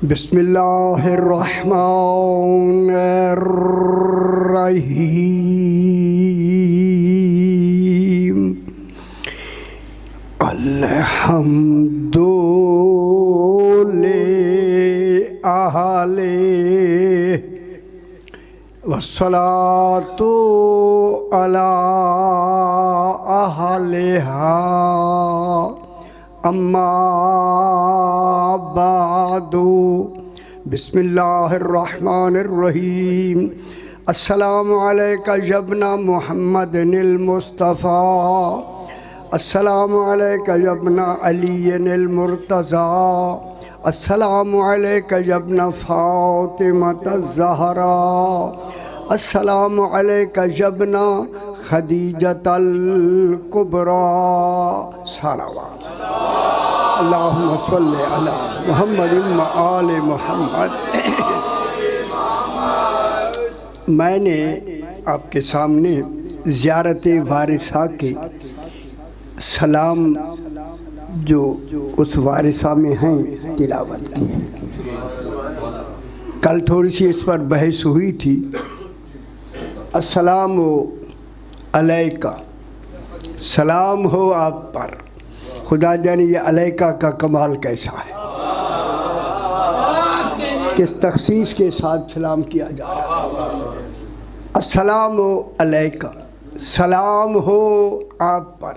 बिस्मिल्लाहिर्रहमानिर्रहीम। अल्हम्दुलिल्लाहि वस्सलातु अला अहलिहा अम्मा बादु। बिस्मिल्लाहिर्रहमानिर्रहीम। अस्सलामु अलैका यब्ना मुहम्मदिनिल मुस्तफ़ा, अस्सलामु अलैका यब्ना अलीनिल मुर्तज़ा, अस्सलामु अलैका यब्ना फ़ातिमतज़ ज़हरा, अस्सलामु अलैका यब्ना खदीजतल कुबरा। सलावत अल्लाहुम्मा सल्लि अला मुहम्मद व आले मुहम्मद। मैंने आपके सामने ज़ियारत वारिसा के सलाम जो उस वारिसा में हैं तिलावत की है। कल थोड़ी सी इस पर बहस हुई थी। अस्सलामु अलैका, सलाम हो आप पर। खुदा जाने ये अलैका का कमाल कैसा है, किस तख़सीस के साथ सलाम किया जा रहा है। अस्सलामु अलैका, सलाम हो आप पर।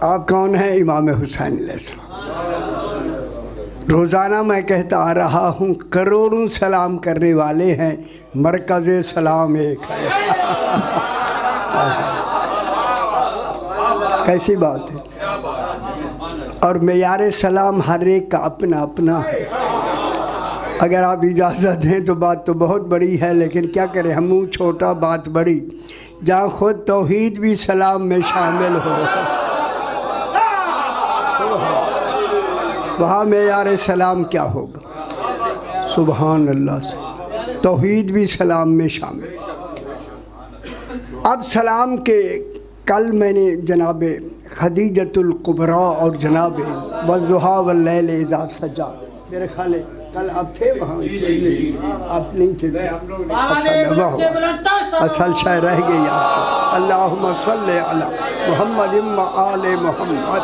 आप कौन हैं? इमाम हुसैन अलैहिस्सलाम। रोज़ाना मैं कहता आ रहा हूँ, करोड़ों सलाम करने वाले हैं, मरकज़ सलाम एक है। कैसी बात है। और मेयार सलाम हर एक का अपना अपना है। अगर आप इजाज़त दें तो बात तो बहुत बड़ी है, लेकिन क्या करें, हम मुँह छोटा बात बड़ी। जहाँ खुद तौहीद भी सलाम में शामिल हो, वहाँ मेयार सलाम क्या होगा। सुभान अल्लाह से तौहीद भी सलाम में शामिल। अब सलाम के कल मैंने जनाब खदीजतुल कुबरा और जनाब वज़्ज़ुहा वल्लैल इज़ा सजा, मेरे ख्याल कल आप थे वहाँ, आप नहीं थे। अच्छा, असल शायद रह गई आपसे। अल्लाहुम्मा सल्लि अला मुहम्मद व आले मुहम्मद।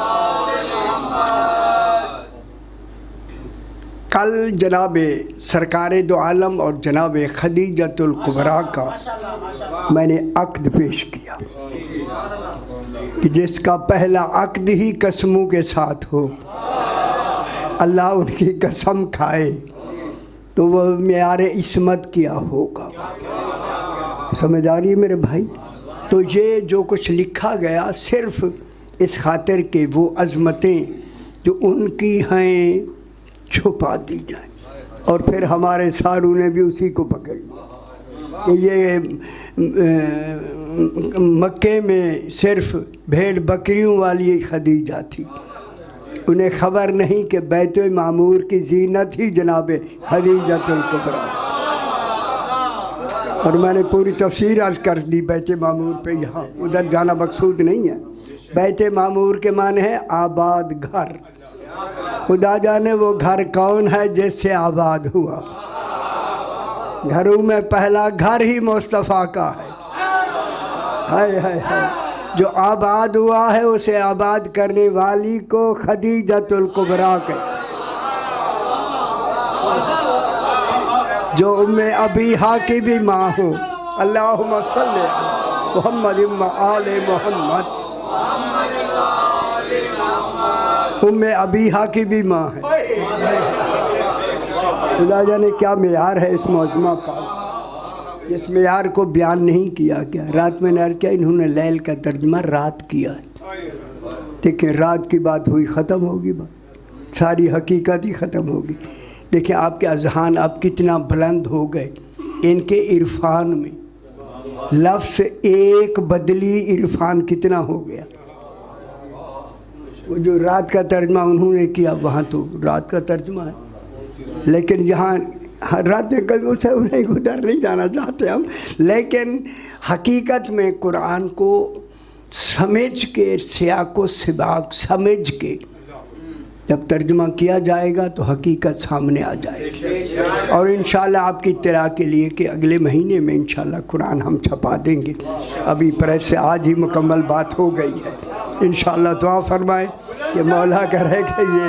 कल जनाब सरकार दो आलम और जनाब खदीजतुल कुबरा का मैंने अक़्द पेश किया कि जिसका पहला अक़्द ही कसमों के साथ हो, अल्लाह उनकी कसम खाए तो वह मेयार इस्मत किया होगा। समझ आ रही है मेरे भाई। तो ये जो कुछ लिखा गया सिर्फ़ इस खातिर के वो अज़मतें जो उनकी हैं छुपा दी जाए, और फिर हमारे सारों ने भी उसी को पकड़ लिया कि ये मक्के में सिर्फ भेड़ बकरियों वाली खदीजा थी। उन्हें ख़बर नहीं कि बैत मामूर की जीनत ही जनाब खदीजतुल कुबरा। और मैंने पूरी तफसीर अर्ज़ कर दी बैत मामूर पे, यहाँ उधर जाना मकसूद नहीं है। बैत मामूर के माने है आबाद घर। खुदा जाने वो घर कौन है जिससे आबाद हुआ। घरों में पहला घर ही मुस्तफ़ा का है। जो आबाद हुआ है उसे आबाद करने वाली को खदीजतुल कुबरा के, जो उम्मे अबीहा की भी माँ हो। अल्लाहुम्मा सल्लि अला मुहम्मद व आले मुहम्मद। उम्मे अबीहा की भी माँ है। खुदा जाने क्या मेयार है इस मौज़मा पाक, इस मेयार को बयान नहीं किया गया। रात में अर्ज़ किया, इन्होंने लैल का तर्जुमा रात किया है। देखिए रात की बात हुई, ख़त्म होगी बात, सारी हकीकत ही ख़त्म होगी। देखिए आपके अज़हान अब कितना बुलंद हो गए। इनके इरफान में लफ्ज़ एक बदली इरफान कितना हो गया। वो जो रात का तर्जुमा उन्होंने किया, वहाँ तो रात का तर्जुमा है, लेकिन यहाँ रात से उन्हें उधर नहीं जाना चाहते हम। लेकिन हकीकत में कुरान को समझ के, सियाक़ो सिबाक़ समझ के जब तर्जुमा किया जाएगा तो हकीकत सामने आ जाएगी। और इंशाल्लाह आपकी इत्तला के लिए कि अगले महीने में इंशाल्लाह कुरान हम छपा देंगे। अभी प्रेस से आज ही मुकम्मल बात हो गई है। इंशाल्लाह दुआ फरमाएं कि मौला करेगा ये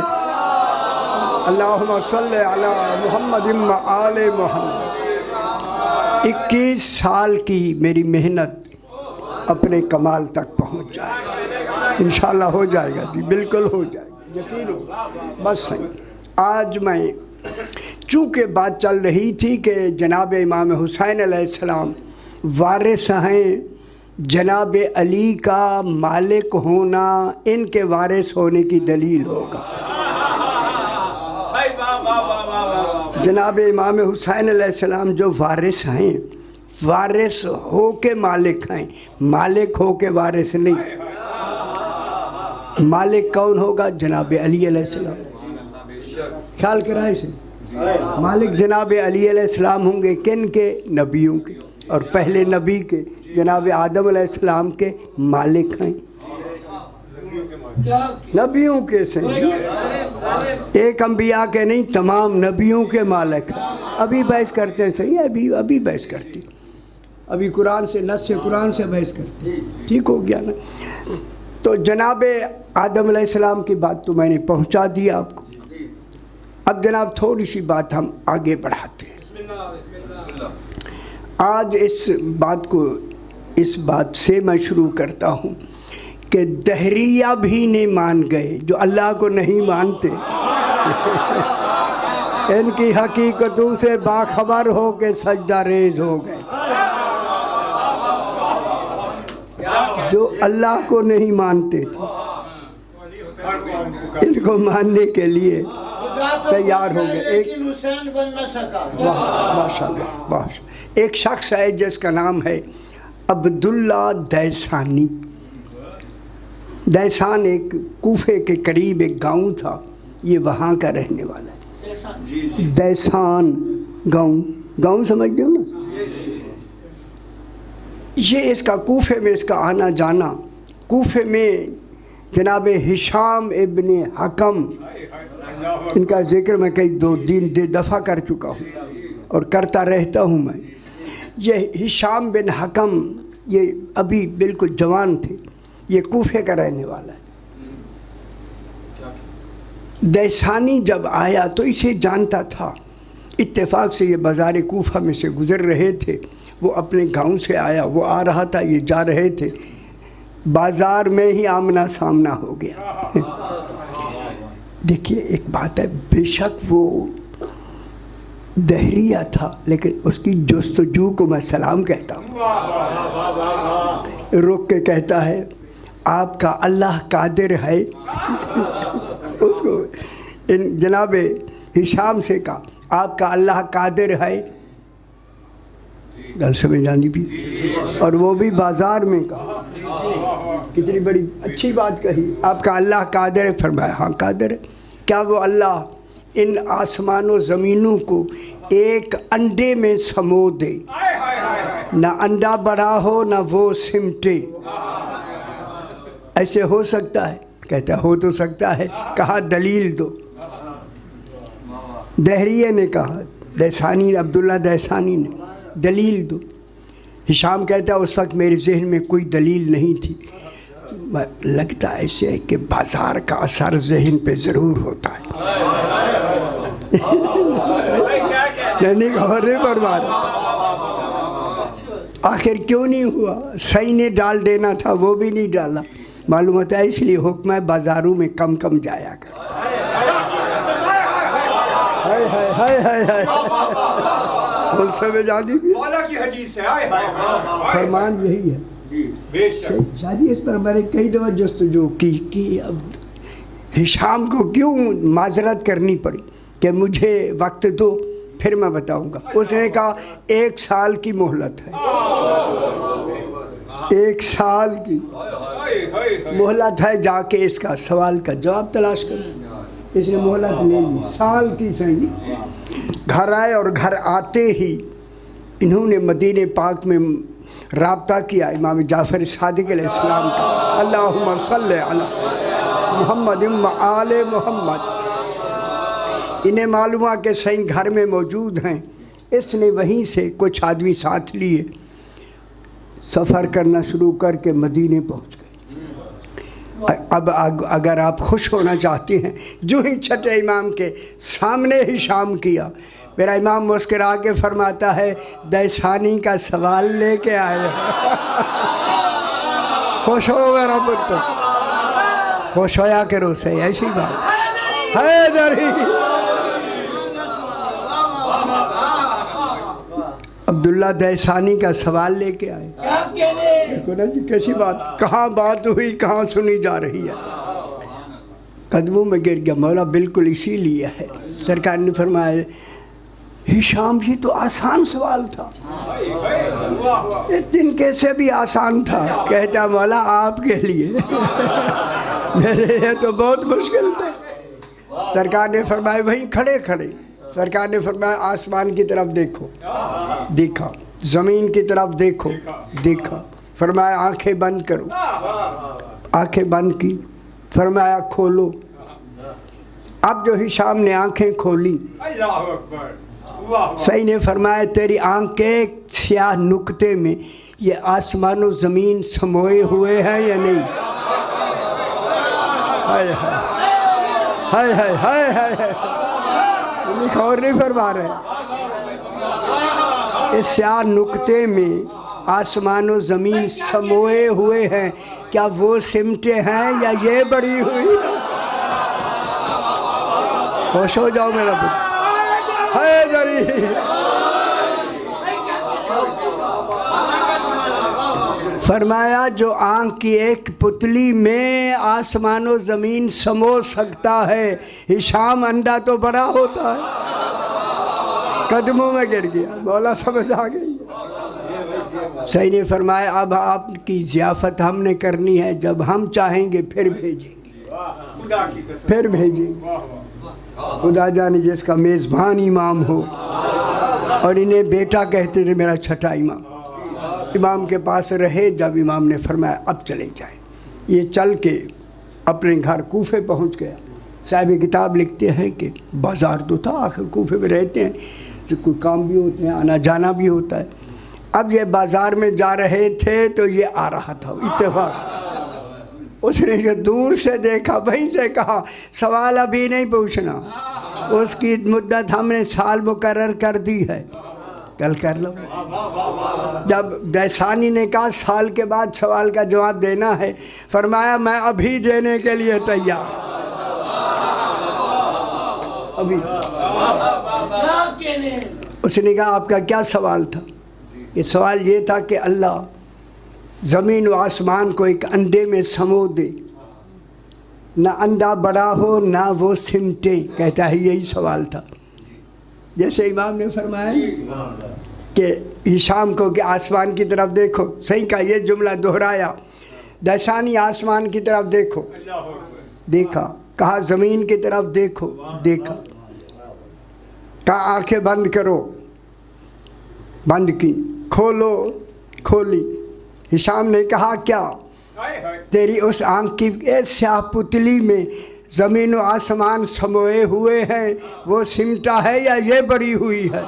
अल्लाहुम्मा सल्ली अला मुहम्मद व आले मुहम्मद। 21 साल की मेरी मेहनत अपने कमाल तक पहुंच जाए। इंशाल्लाह हो जाएगा जी, बिल्कुल हो जाएगा, यकीन हो। बस सही। आज मैं चूँकि बात चल रही थी कि जनाब इमाम हुसैन अलैहिस्सलाम वारिस हैं, जनाब अली का मालिक होना इनके वारिस होने की दलील होगा। जनाब इमाम हुसैन अलैहिस्सलाम जो वारिस हैं, वारिस हो के मालिक हैं, मालिक हो के वारिस नहीं। मालिक कौन होगा? जनाब अली अलैहिस्सलाम। ख्याल करा इसे। मालिक जनाब अली अलैहिस्सलाम होंगे, किन के? नबियों के। और पहले नबी के जनाब आदम अलैहिस्सलाम के मालिक हैं, नबियों के सही, एक अंबिया के नहीं, तमाम नबियों के मालिक हैं। अभी बहस करते हैं सही, अभी बहस करती, अभी कुरान से नस से कुरान से बहस करती, ठीक हो गया ना। तो जनाब आदम अलैहिस्सलाम की बात तो मैंने पहुंचा दी आपको। अब जनाब थोड़ी सी बात हम आगे बढ़ाते हैं। आज इस बात से मैं शुरू करता हूँ कि दहरिया भी नहीं मान गए, जो अल्लाह को नहीं मानते। इनकी हकीकतों से बाखबर हो के सजदा रेज हो गए। जो अल्लाह को नहीं मानते थे, इनको मानने के लिए तैयार हो गए। एक माशाल्लाह, एक शख्स है जिसका नाम है अब्दुल्ला दैसानी। दैसान एक कूफे के करीब एक गांव था, ये वहाँ का रहने वाला है। दैसान गांव समझते हो ना? ये इसका कूफे में इसका आना जाना, कूफे में जनाब हिशाम इब्ने हकम, इनका जिक्र मैं कई दो दफ़ा कर चुका हूँ और करता रहता हूँ मैं। ये हिशाम बिन हकम ये अभी बिल्कुल जवान थे, ये कूफे का रहने वाला है। दैसानी जब आया तो इसे जानता था, इत्तेफाक से ये बाज़ार कूफा में से गुज़र रहे थे। वो अपने गांव से आया, वो आ रहा था, ये जा रहे थे, बाज़ार में ही आमना सामना हो गया। देखिए एक बात है, बेशक वो दहरिया था लेकिन उसकी जस्तजू को मैं सलाम कहता हूँ। रुक के कहता है आपका अल्लाह कादिर है। उसको इन जनाब हिशाम से कहा आपका अल्लाह कादिर है, गल समझ आनी भी, और वो भी बाज़ार में कहा। कितनी बड़ी अच्छी बात कही, आपका अल्लाह कादिर है। फरमाया हाँ कादिर है। क्या वो अल्लाह इन आसमानों ज़मीनों को एक अंडे में समो दे, ना अंडा बड़ा हो ना वो सिमटे, ऐसे हो सकता है? कहता हो तो सकता है। कहा दलील दो। दहरिये ने कहा, दैसानी अब्दुल्ला दैसानी ने, दलील दो। हिशाम कहता उस वक्त मेरे जहन में कोई दलील नहीं थी। लगता ऐसे है कि बाजार का असर जहन पे ज़रूर होता है। नहीं घोरे बर्बाद। आखिर क्यों नहीं हुआ? सही ने डाल देना था, वो भी नहीं डाला। मालूम होता है इसलिए हुक्म है बाजारों में कम कम जाया कर। हाय फरमान यही है। शादी इस पर मैंने कई दफ़ा जस्तजू की कि अब हिशाम को क्यों माजरत करनी पड़ी कि मुझे वक्त दो फिर मैं बताऊंगा। उसने कहा 1 साल की मोहलत है, 1 साल की मोहलत है, जाके इसका सवाल का जवाब तलाश करो। इसने मोहलत ले ली, साल की सही। घर आए और घर आते ही इन्होंने मदीने पाक में राब्ता किया इमाम जाफ़र सादिक अलैहिस्सलाम का। अल्लाहुम्मा सल्ली अला मुहम्मद व आले मुहम्मद। इन्हें मालूम है कि सही घर में मौजूद हैं, इसने वहीं से कुछ आदमी साथ लिए, सफ़र करना शुरू करके मदीने पहुंच गए। अब अगर आप खुश होना चाहते हैं, जो ही छठे इमाम के सामने ही शाम किया, मेरा इमाम मुस्कुरा के फरमाता है, दैसानी का सवाल लेके आए। खुश हो मेरा पुत्र, खुश होया करो से, ऐसी बात है दरी। अब्दुल्ला दैसानी का सवाल लेके आए। देखो ना जी कैसी बात, कहाँ बात हुई, कहाँ सुनी जा रही है। कदमों में गिर गया, मौला बिल्कुल इसीलिए है। सरकार ने फरमाया, हिशाम जी तो आसान सवाल था, दिन कैसे भी आसान था। कहता मौला आपके लिए, मेरे लिए तो बहुत मुश्किल था। सरकार ने फरमाया वहीं खड़े खड़े, सरकार ने फरमाया आसमान की तरफ देखो, देखा, ज़मीन की तरफ देखो, देखा। फरमाया आंखें बंद करो, आंखें बंद की। फरमाया खोलो। अब जो हिशाम ने आंखें खोली, सही ने फरमाया तेरी आंखें स्याह नुक्ते में ये आसमान और ज़मीन समोए हुए हैं या नहीं? हाय हाय हाय हाय हाय हाय, और नहीं फरमा रहे। इस स्याह नुक्ते में आसमान और ज़मीन समोए हुए हैं, क्या वो सिमटे हैं या ये बड़ी हुई? खुश हो जाओ मेरा पुत्र, है दरी। फरमाया जो आँख की एक पुतली में आसमान और ज़मीन समो सकता है, हिशाम अंडा तो बड़ा होता है। कदमों में गिर गया, मौला समझ आ गई। सही ने फरमाया अब आपकी ज़ियाफ़त हमने करनी है, जब हम चाहेंगे फिर भेजेंगे, फिर भेजेंगे। खुदा जाने जिसका मेज़बान इमाम हो, और इन्हें बेटा कहते थे, मेरा छठा इमाम इमाम के पास रहे। जब इमाम ने फरमाया अब चले जाए, ये चल के अपने घर कूफे पहुंच गया। साहिब किताब लिखते हैं कि बाज़ार तो था, आखिर कूफे में रहते हैं तो कोई काम भी होते हैं, आना जाना भी होता है। अब ये बाज़ार में जा रहे थे तो ये आ रहा था इत्तेफाक। उसने जो दूर से देखा, वहीं से कहा सवाल अभी नहीं पूछना, उसकी मुद्दत हमने साल मुकर्रर कर दी है, कल कर लो। जब दैसानी ने कहा साल के बाद सवाल का जवाब देना है, फरमाया मैं अभी देने के लिए तैयार, अभी। उसने कहा आपका क्या सवाल था? ये सवाल ये था कि अल्लाह ज़मीन व आसमान को एक अंडे में समो दे, ना अंडा बड़ा हो ना वो सिमटे। कहता है यही सवाल था। जैसे इमाम ने फरमाया कि हिशाम को कि आसमान की तरफ देखो, सही का ये जुमला दोहराया, दैसानी आसमान की तरफ देखो, देखा। कहा ज़मीन की तरफ देखो, देखा। कहा आंखें बंद करो, बंद की। खोलो, खोली। हिशाम ने कहा क्या तेरी उस आँख की स्याह पुतली में ज़मीन व आसमान समोए हुए हैं, वो सिमटा है या ये बड़ी हुई है?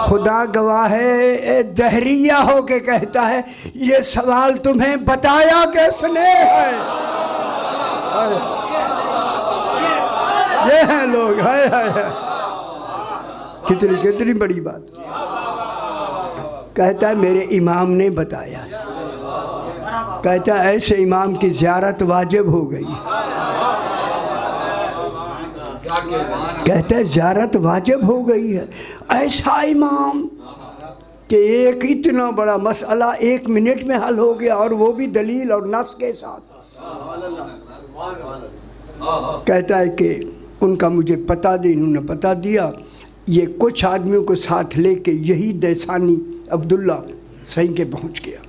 खुदा गवाह है, दहरिया हो के कहता है ये सवाल तुम्हें बताया किसने है? ये हैं लोग, है। कितनी कितनी बड़ी बात। कहता है मेरे इमाम ने बताया। कहता है ऐसे इमाम की ज़ियारत वाजिब हो गई। कहता है ज़ियारत वाजिब हो गई है। ऐसा इमाम कि एक इतना बड़ा मसला 1 मिनट में हल हो गया, और वो भी दलील और नस के साथ। कहता है कि उनका मुझे पता दे, इन्होंने पता दिया। ये कुछ आदमियों को साथ लेके यही दैसानी अब्दुल्ला सही के पहुंच गया,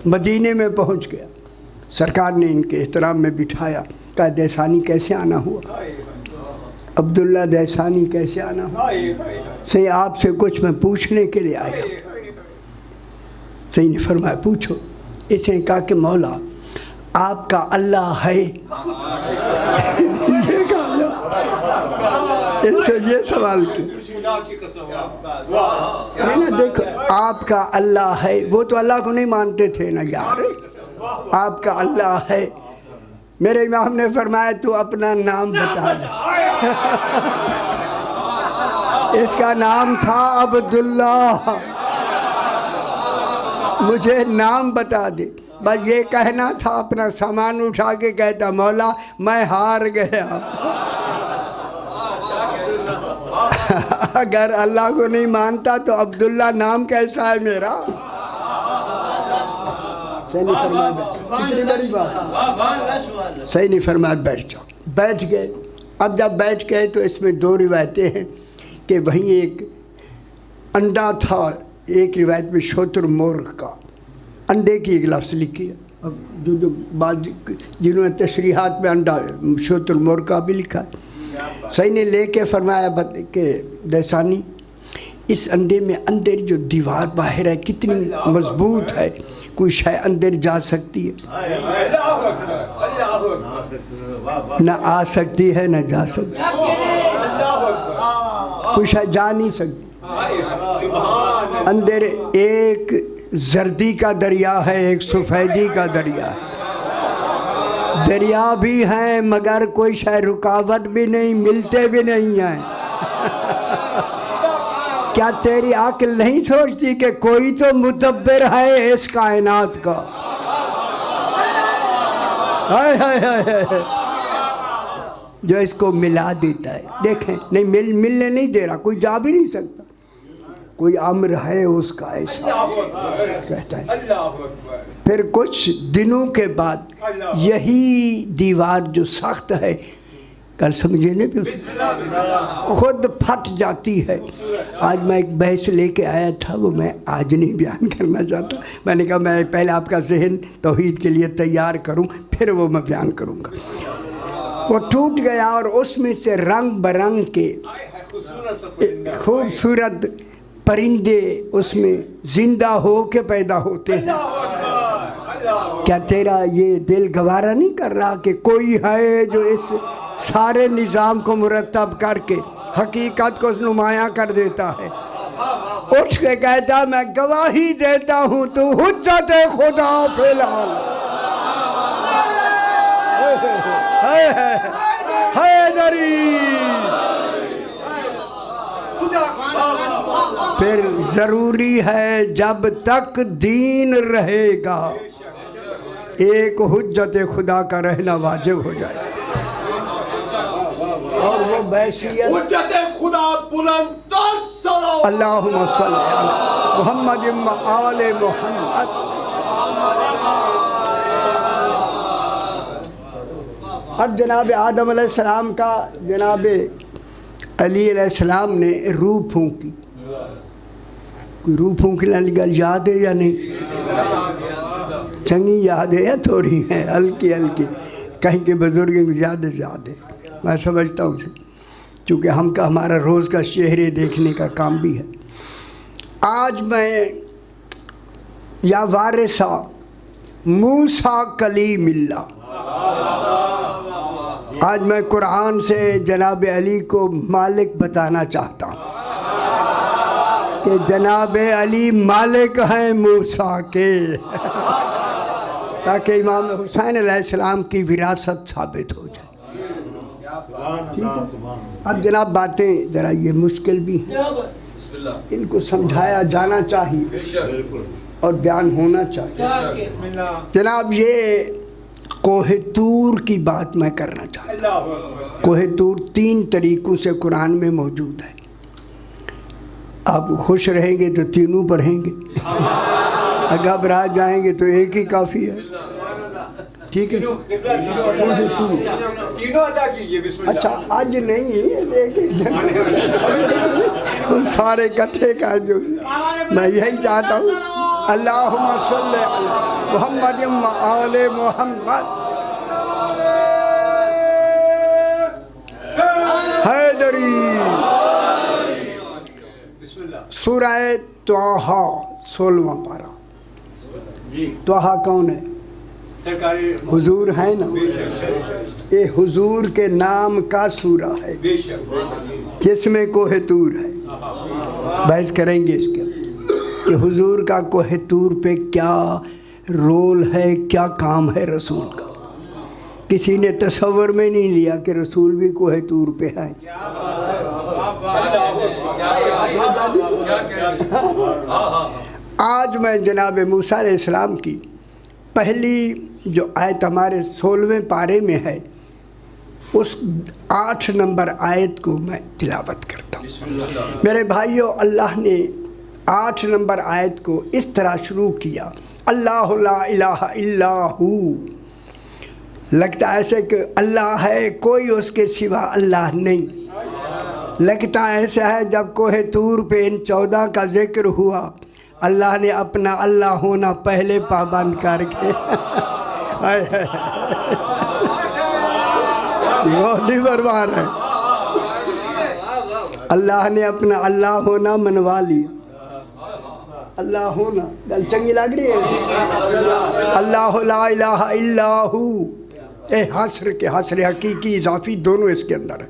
मदीने में पहुंच गया। सरकार ने इनके एहतराम में बिठाया। कहा दैसानी कैसे आना हुआ? अब्दुल्ला दैसानी कैसे आना हुआ? सही आपसे कुछ मैं पूछने के लिए आया। सही ने फरमाया पूछो। इसने कहा कि मौला आपका अल्लाह है। ये कहा इनसे ये सवाल किया। नहीं ना, देखो आपका अल्लाह है, वो तो अल्लाह को नहीं मानते थे ना यार। आपका अल्लाह है। मेरे इमाम ने फरमाया तू अपना नाम बता दे। इसका नाम था अब्दुल्ला। मुझे नाम बता दे। बस ये कहना था, अपना सामान उठा के कहता मौला मैं हार गया। अगर अल्लाह को नहीं मानता तो अब्दुल्ला नाम कैसा है मेरा। सही नहीं फरमाया, कितनी बड़ी बात। सही नहीं फरमाया, बैठ जाओ। बैठ गए। अब जब बैठ गए तो इसमें दो रिवायतें हैं कि वहीं एक अंडा था, एक रिवायत में शुतुरमुर्ग का अंडे की एक लफ्ज़ लिखी है। अब जो बाद जिन्होंने तशरीहात में अंडा शुतुरमुर्ग का भी लिखा है। सही ने लेके फरमाया कि दैसानी इस अंडे में अंदर जो दीवार बाहर है कितनी मजबूत है, कोई शय अंदर जा सकती है? न आ सकती है न जा सकती, कोई शय जा नहीं सकती। अंदर एक जर्दी का दरिया है, एक सफ़ेदी का दरिया है। दरिया भी हैं मगर कोई शायद रुकावट भी नहीं, मिलते भी नहीं हैं। क्या तेरी अक्ल नहीं सोचती कि कोई तो मुदब्बिर है इस कायनात का? हाय हाय हाय, जो इसको मिला देता है। देखें, नहीं मिलने नहीं दे रहा, कोई जा भी नहीं सकता। कोई अम्र है उसका ऐसा कहता है। फिर कुछ दिनों के बाद यही दीवार जो सख्त है, कल समझने पे खुद फट जाती है। आज मैं एक बहस लेके आया था, वो मैं आज नहीं बयान करना चाहता। मैंने कहा मैं पहले आपका जहन तौहीद के लिए तैयार करूं, फिर वो मैं बयान करूंगा। वो टूट गया और उसमें से रंग बरंग के खूबसूरत परिंदे उसमें जिंदा हो के पैदा होते हैं। क्या तेरा ये दिल गवारा नहीं कर रहा कि कोई है जो इस सारे निज़ाम को मुरतब करके हकीकत को नुमाया कर देता है? उठ के कहता मैं गवाही देता हूँ तू हुज्जत खुदा फिलहाल। हैदरी। फिर ज़रूरी है जब तक दीन रहेगा एक हुज्जत खुदा का रहना वाजिब हो जाए। और वो बैशियत हुज्जत खुदा बुलंद अल्लाहुम्मा सल्ली अला मुहम्मद व आले मुहम्मद। अब जनाब आदम अलैहिस्सलाम का जनाब अली अलैहिस्सलाम ने रूह फूंकी। कोई रूह फूंकने वाली गल याद है या नहीं? चंगी याद है या थोड़ी है? हल्की हल्की कहीं के बुजुर्गों को याद है। मैं समझता हूँ क्योंकि हमारा रोज़ का चेहरे देखने का काम भी है। आज मैं या वारिसा मूसा कलीमिल्ला, आज मैं कुरान से जनाब अली को मालिक बताना चाहता हूँ कि जनाब अली मालिक हैं मूसा के, ताकि इमाम हुसैन अलैहिस्सलाम की विरासत साबित हो जाए। ठीक है। अब जनाब बातें ज़रा ये मुश्किल भी हैं, इनको समझाया जाना चाहिए और बयान होना चाहिए। जनाब ये कोहे तूर की बात मैं करना चाहता हूँ। कोहे तूर 3 तरीक़ों से कुरान में मौजूद है। आप खुश रहेंगे तो तीनों पढ़ेंगे, घबरा जाएंगे तो एक ही काफ़ी है। ठीक है, तीनों अदा कीजिए। अच्छा आज नहीं, उन सारे इकट्ठे का जो मैं यही चाहता हूँ। अल्लाहुम्मा सल्ली अला मुहम्मद व आले मुहम्मद। हैदरी। सूरह तोहा 16वां पारा। तोहा कौन है? हुजूर है ना, ये हुजूर के नाम का सूरा है जिसमें कोहे तूर है। बहस करेंगे इसके कि हुजूर का कोहे तूर पे क्या रोल है, क्या काम है रसूल का। किसी ने तसव्वुर में नहीं लिया कि रसूल भी कोहे तूर पे है। आज मैं जनाब मूसा अलैहिस्सलाम की पहली जो आयत हमारे 16वें पारे में है, उस 8 नंबर आयत को मैं तिलावत करता हूँ। मेरे भाइयों, अल्लाह ने 8 नंबर आयत को इस तरह शुरू किया, अल्लाह ला इलाहा इल्ला हू। लगता ऐसे कि अल्लाह है, कोई उसके सिवा अल्लाह नहीं। लगता ऐसा है जब कोहे तूर पे इन 14 का जिक्र हुआ, अल्लाह ने अपना अल्लाह होना पहले पाबंद करके बर्बाद है। अल्लाह ने अपना अल्लाह होना मनवा लिया। अल्लाह होना गल चंगी लग रही है। अल्लाह ला इलाहा इल्ला हू, ए हसर के हसर हकीकी इजाफी दोनों इसके अंदर है।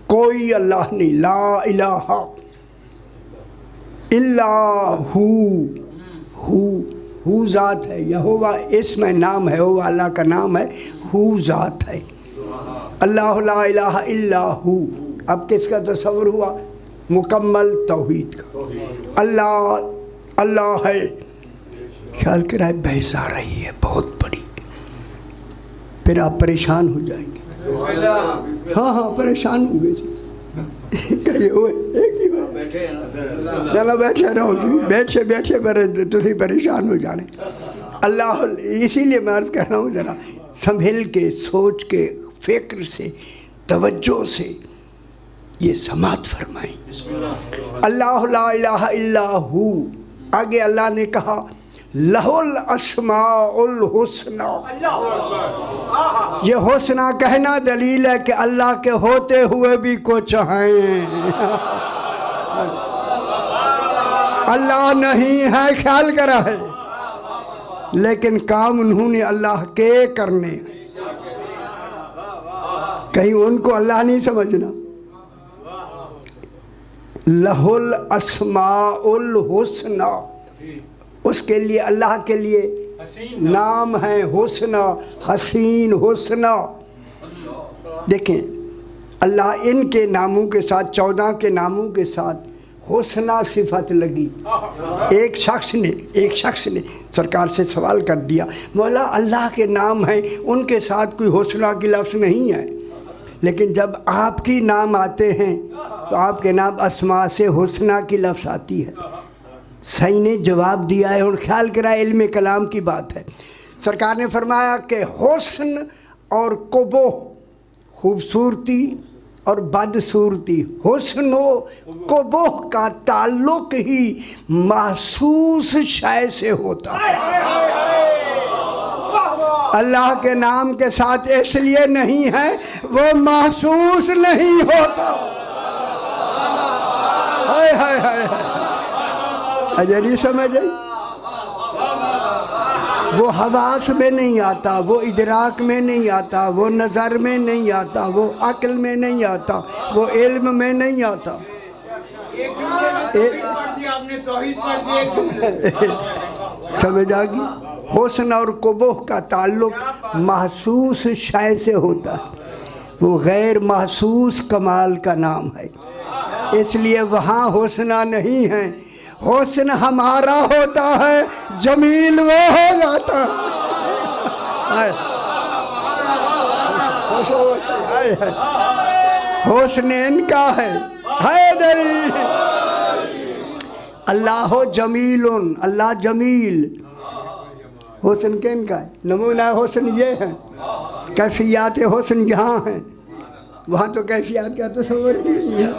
कोई अल्लाह नहीं, ला इलाहा इल्ला हू। हू ज़ात है, यहोवा इसमें नाम है, वो अल्लाह का नाम है, हू ज़ात है। अल्लाह ला इलाहा इल्ला हू। अब किसका तस्वुर हुआ? मुकम्मल तौहीद का। अल्लाह अल्लाह है। ख्याल कराए बहस आ रही है बहुत बड़ी, फिर आप परेशान हो जाएंगे। हाँ परेशान होंगे बैठे रहो, बैठे बैठे तुम परेशान हो जाने। अल्लाह, इसीलिए मैं अर्ज़ कर रहा हूँ, ज़रा संभल के, सोच के, फिक्र से, तवज्जो से ये समात फरमाएं। अल्लाह ला इलाहा इल्ला हू। आगे अल्लाह ने कहा लहुल अस्माउल हुस्ना। ये हुस्ना कहना दलील है कि अल्लाह के होते हुए भी कुछ हैं। अल्लाह नहीं है, ख्याल करा है, लेकिन काम उन्होंने अल्लाह के करने। कहीं उनको अल्लाह नहीं समझना। लहुल अस्माउल हुस्ना, उसके लिए, अल्लाह के लिए नाम है हुस्ना, हसीन हुस्ना। देखें, अल्लाह इनके नामों के साथ, 14 के नामों के साथ हुस्ना सिफत लगी। एक शख्स ने सरकार से सवाल कर दिया, मौला अल्लाह के नाम हैं, उनके साथ कोई हुस्ना की लफ्ज़ नहीं है, लेकिन जब आपकी नाम आते हैं तो आपके नाम अस्मा से हुस्ना की लफ्ज़ आती है। सही ने जवाब दिया है। और ख्याल करा, इल्म कलाम की बात है। सरकार ने फरमाया कि हुस्न और कुबूह, खूबसूरती और बदसूरती, हुस्न और कुबूह का ताल्लुक ही महसूस शय से होता है। अल्लाह के नाम के साथ इसलिए नहीं है वो महसूस नहीं होता। हाय हाय हाय, अजय नहीं समझे? वो हवास में नहीं आता, वो इदराक में नहीं आता, वो नज़र में नहीं आता, वो अक्ल में नहीं आता, वो इल्म में नहीं आता। समझ आ गई? हुस्न और कुबूह का ताल्लुक महसूस शय से होता है, वो गैर महसूस कमाल का नाम है, इसलिए वहाँ हुस्ना नहीं है। हुस्न हमारा होता है, जमील वो हो जाता है। हुस्न इनका है, हैदरी। अल्लाह जमीलुन, अल्लाह जमील। हुस्न किनका है? नमूना हुस्न ये है। कैफियत हुस्न यहाँ है, वहाँ तो कैफियत का तस्वर नहीं है।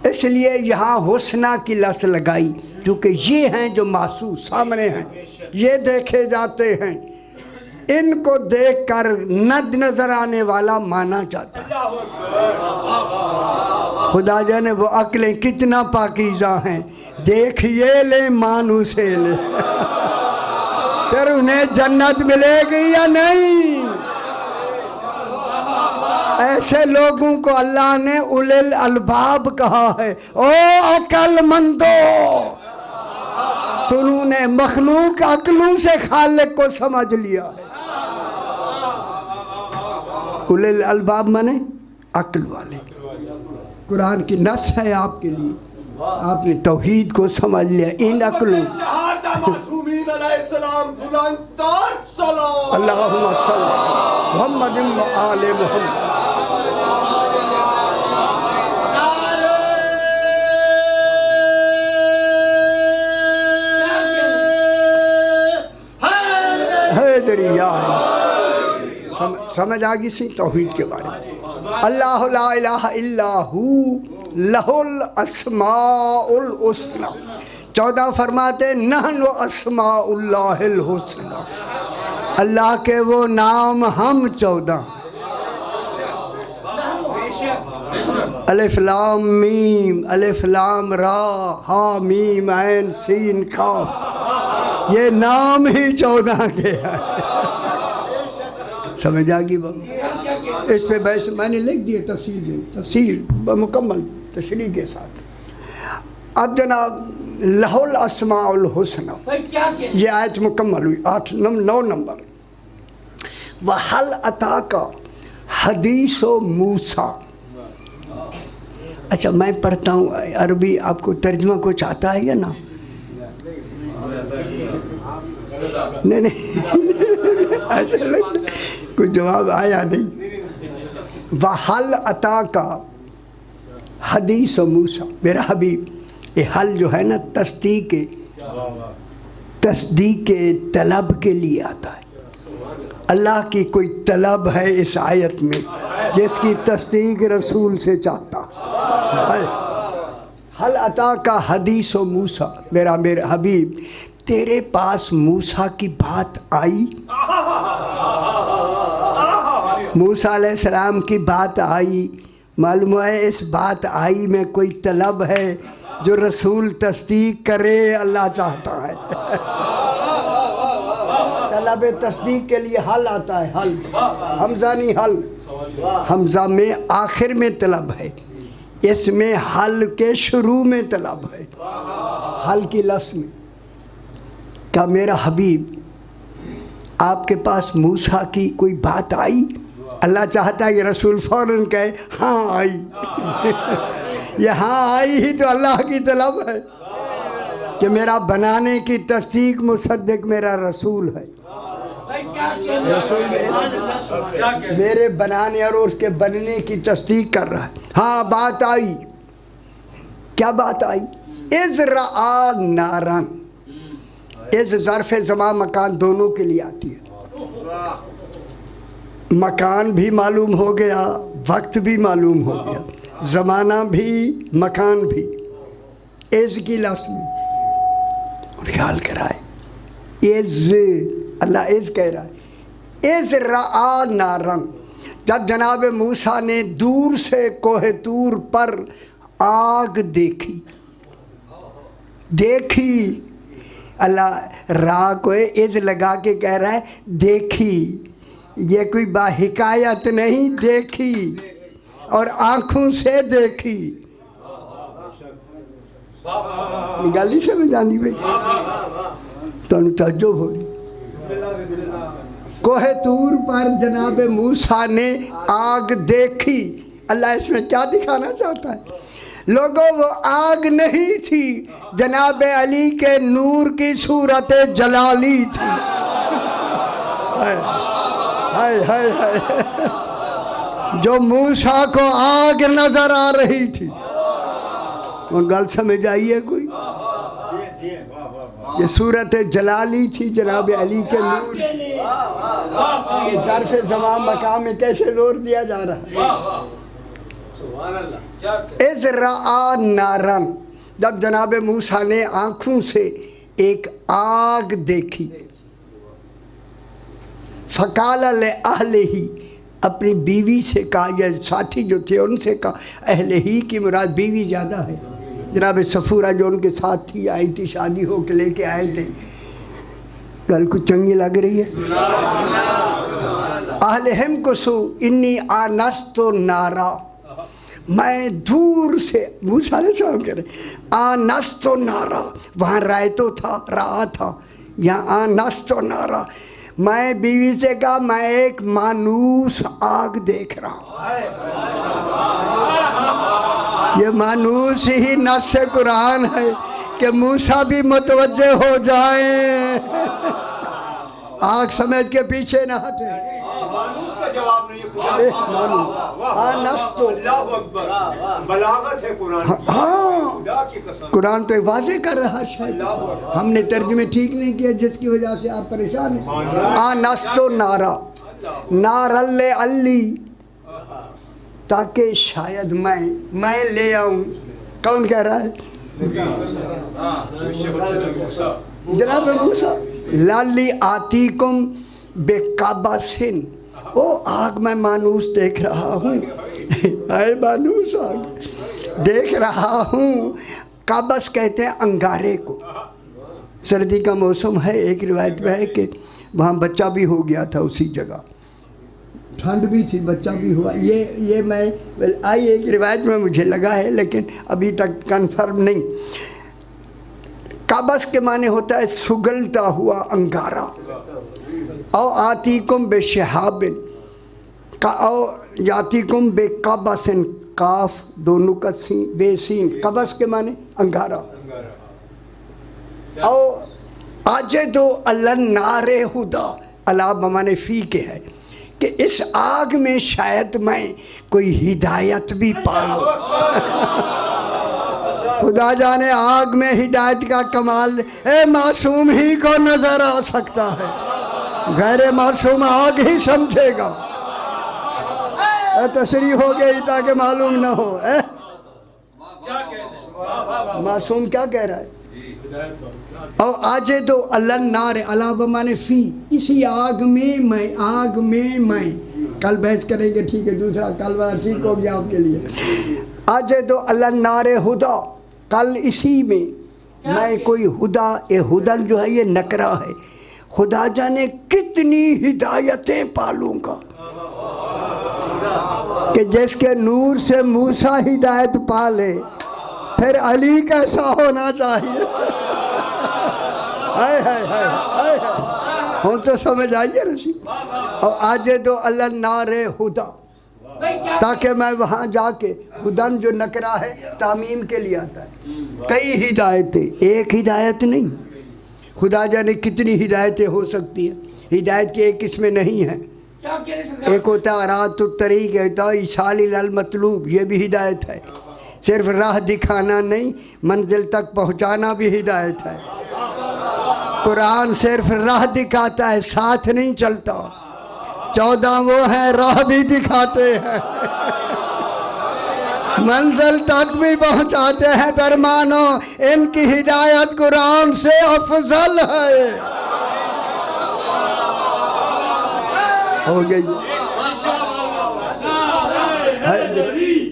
इसलिए यहाँ हुस्ना की लफ्ज़ लगाई, क्योंकि ये हैं जो महसूस सामने हैं, ये देखे जाते हैं, इनको देखकर नज़र आने वाला माना जाता है। खुदा जाने वो अक्लें कितना पाकीज़ा हैं, देखिए ले मानू से ले। फिर उन्हें जन्नत मिलेगी या नहीं? ऐसे लोगों को अल्लाह ने उलिल अलबाब कहा है। ओ अक्लमंदो, तुमने मखलूक अक्लों से खालिक को समझ लिया है। उलिल अलबाब माने अक्ल वाले। कुरान की नस है आपके लिए, आपने तौहीद को समझ लिया। इन अक्लों अल्लाहुम्मा सल्ली मुहम्मद व आले मुहम्मद। समझ आ गई सी तौहीद के बारे में। अल्लाह ला इलाहा इल्लाहु लहुल अस्माउल हुस्ना। 14 फरमाते नहनु अस्माउल्लाहिल हुस्ना, अल्लाह के वो नाम हम 14। अलिफ लाम मीम, अलिफ लाम रा, हा मीम ऐन सीन काफ, ये नाम ही 14 के हैं। समझ आ गई बाबा? इस पे बहस मैंने लिख दिए तफसील मुकम्मल तशरीह के साथ। अब जनाब लहुल अस्माउल हुस्ना, ये आयत मुकम्मल हुई। 9 नंबर वहल अता का हदीसो मूसा। अच्छा मैं पढ़ता हूँ अरबी, आपको तर्जुमा कुछ आता है या ना? नहीं कुछ जवाब आया नहीं। वहल अता का हदीस मूसा, मेरा हबीब। ये हल जो है ना तस्दीक के तलब के लिए आता है। अल्लाह की कोई तलब है इस आयत में जिसकी तस्दीक रसूल से चाहता है। हल अता का हदीस मूसा, मेरा हबीब तेरे पास मूसा की बात आई? मूसा अलैहिस्सलाम की बात आई। मालूम है इस बात आई में कोई तलब है जो रसूल तस्दीक करे, अल्लाह चाहता है। तलब तस्दीक के लिए हल आता है। हल हमजा नहीं, हल हमजा में आखिर में तलब है, इसमें हल के शुरू में तलब है। हल की लफ्ज़ में क्या मेरा हबीब आपके पास मूसा की कोई बात आई? अल्लाह चाहता है कि रसूल फ़ौरन कहे हाँ आई। ये हाँ आई ही तो अल्लाह की तलब है कि मेरा बनाने की तस्दीक मुसद्दिक मेरा रसूल है। रसूल मेरे बनाने और उसके बनने की तस्दीक कर रहा है। हाँ बात आई। क्या बात आई? इज़रा नारन, इस ज़र्फ़ ज़मान मकान दोनों के लिए आती है। मकान भी मालूम हो गया, वक्त भी मालूम हो गया, ज़माना भी मकान भी। इज़ की लफ्ज़ में ख्याल कराए। इज़, अल्लाह इज़ कह रहा है। इज़ रआ नारन, जब जनाब मूसा ने दूर से कोहे तूर पर आग देखी। अल्लाह रा को इज़ लगा के कह रहा है देखी। ये कोई बाहिकायत नहीं, देखी और आँखों से देखी। निकाली समझ आनी भाई, तो तज्जुब हो रही। कोहे तूर पर जनाब मूसा ने आग देखी। अल्लाह इसमें क्या दिखाना चाहता है? लोगों वो आग नहीं थी, जनाब अली के नूर की सूरत जलाली थी। हाय हाय हाय, जो मूसा को आग नजर आ रही थी। वो गल समझ आइए कोई? ये सूरत जलाली थी जनाब अली के नूर। ज़र्फ़ ज़मान मकाम में कैसे जोर दिया जा रहा है? इज़ रआ नारन, जब जनाब मूसा ने आँखों से एक आग देखी। फ़काल अहलिही, अपनी बीवी से कहा, या साथी जो थे उनसे कहा। अहलिही की मुराद बीवी ज़्यादा है। जनाब सफ़ूरा जो उनके साथ थी, आई थी, शादी हो के लेके आए थे। गल कुछ चंगी लग रही है। आहलहम कुसु इन्नी आनस्तो नारा, मैं दूर से मूसा अलैहिस्सलाम कह रहे आनस्तो नारा, वहाँ रायतो था, रहा था, यहाँ आनस्तो नारा। मैं बीवी से कहा मैं एक मानूस आग देख रहा हूँ। ये मानूस ही नस्स कुरान है कि मूसा भी मुतवज्जे हो जाएं, आग समझ के पीछे ना हटे। मानूस का जवाब नहीं बलागत है कुरान। हाँ, कुरान तो वाज़े कर रहा है, शायद हमने तर्जुमे ठीक नहीं किया जिसकी वजह से आप परेशान हैं। नस्तो नारा नारल्ले अल्ली, ताकि शायद मैं ले आऊं। कौन कह रहा है? जनाब मूसा। लाली आतीकुम बेकाबासिन, ओ आग में मानूस देख रहा हूँ। अरे मानूस आग देख रहा हूँ। काबस कहते हैं अंगारे को। सर्दी का मौसम है, एक रिवायत में है कि वहाँ बच्चा भी हो गया था उसी जगह, ठंड भी थी, बच्चा भी हुआ। ये मैं आई एक रिवायत में मुझे लगा है, लेकिन अभी तक कंफर्म नहीं। काबस के माने होता है सुगलता हुआ अंगारा। और आतीकुम बेशहाबिन का, और यातीकुम बेकाबसिन, काफ दोनों का सीन बेसीन, कबस के माने अंगारा। और आजे दो अल्लाह नारे हुदा, अला बमाने फी के है कि इस आग में शायद मैं कोई हिदायत भी पाऊँ। खुदा जाने आग में हिदायत का कमाल ए मासूम ही को नजर आ सकता है, गैर मासूम आग ही समझेगा। तशरीह हो गई ताकि मालूम ना हो। मासूम क्या कह रहा है? और आजे दो अल्लाह नारे, अला बमाने फी, इसी आग में मैं कल बहस करेंगे, ठीक है, दूसरा कल वाला ठीक हो गया आपके लिए। आजे दो अल्लाह नारे हुदा, कल इसी में मैं कोई हुदा, ये हुदन जो है ये नकरा है, खुदा जाने कितनी हिदायतें पालूंगा कि जिसके नूर से मूसा हिदायत पाले, फिर अली कैसा होना चाहिए। हाय हाय हाय हाय, हम तो समझ आइए रसी। और आजे दो अल्लाह नारे हुदा, ताकि मैं वहाँ जाके, हुदन जो नकरा है तामीम के लिए आता है। कई हिदायतें, एक हिदायत नहीं, खुदा जाने कितनी हिदायतें हो सकती हैं। हिदायत की एक किस्में नहीं है। एक होता है रात तरीक, होता है इशाल मतलूब, ये भी हिदायत है। सिर्फ राह दिखाना नहीं, मंजिल तक पहुँचाना भी हिदायत है। कुरान सिर्फ राह दिखाता है, साथ नहीं चलता। 14 वो हैं राह भी दिखाते हैं, मंजिल तक भी पहुंचाते हैं। पर मानो इनकी हिदायत कुरान से अफजल है। हो गई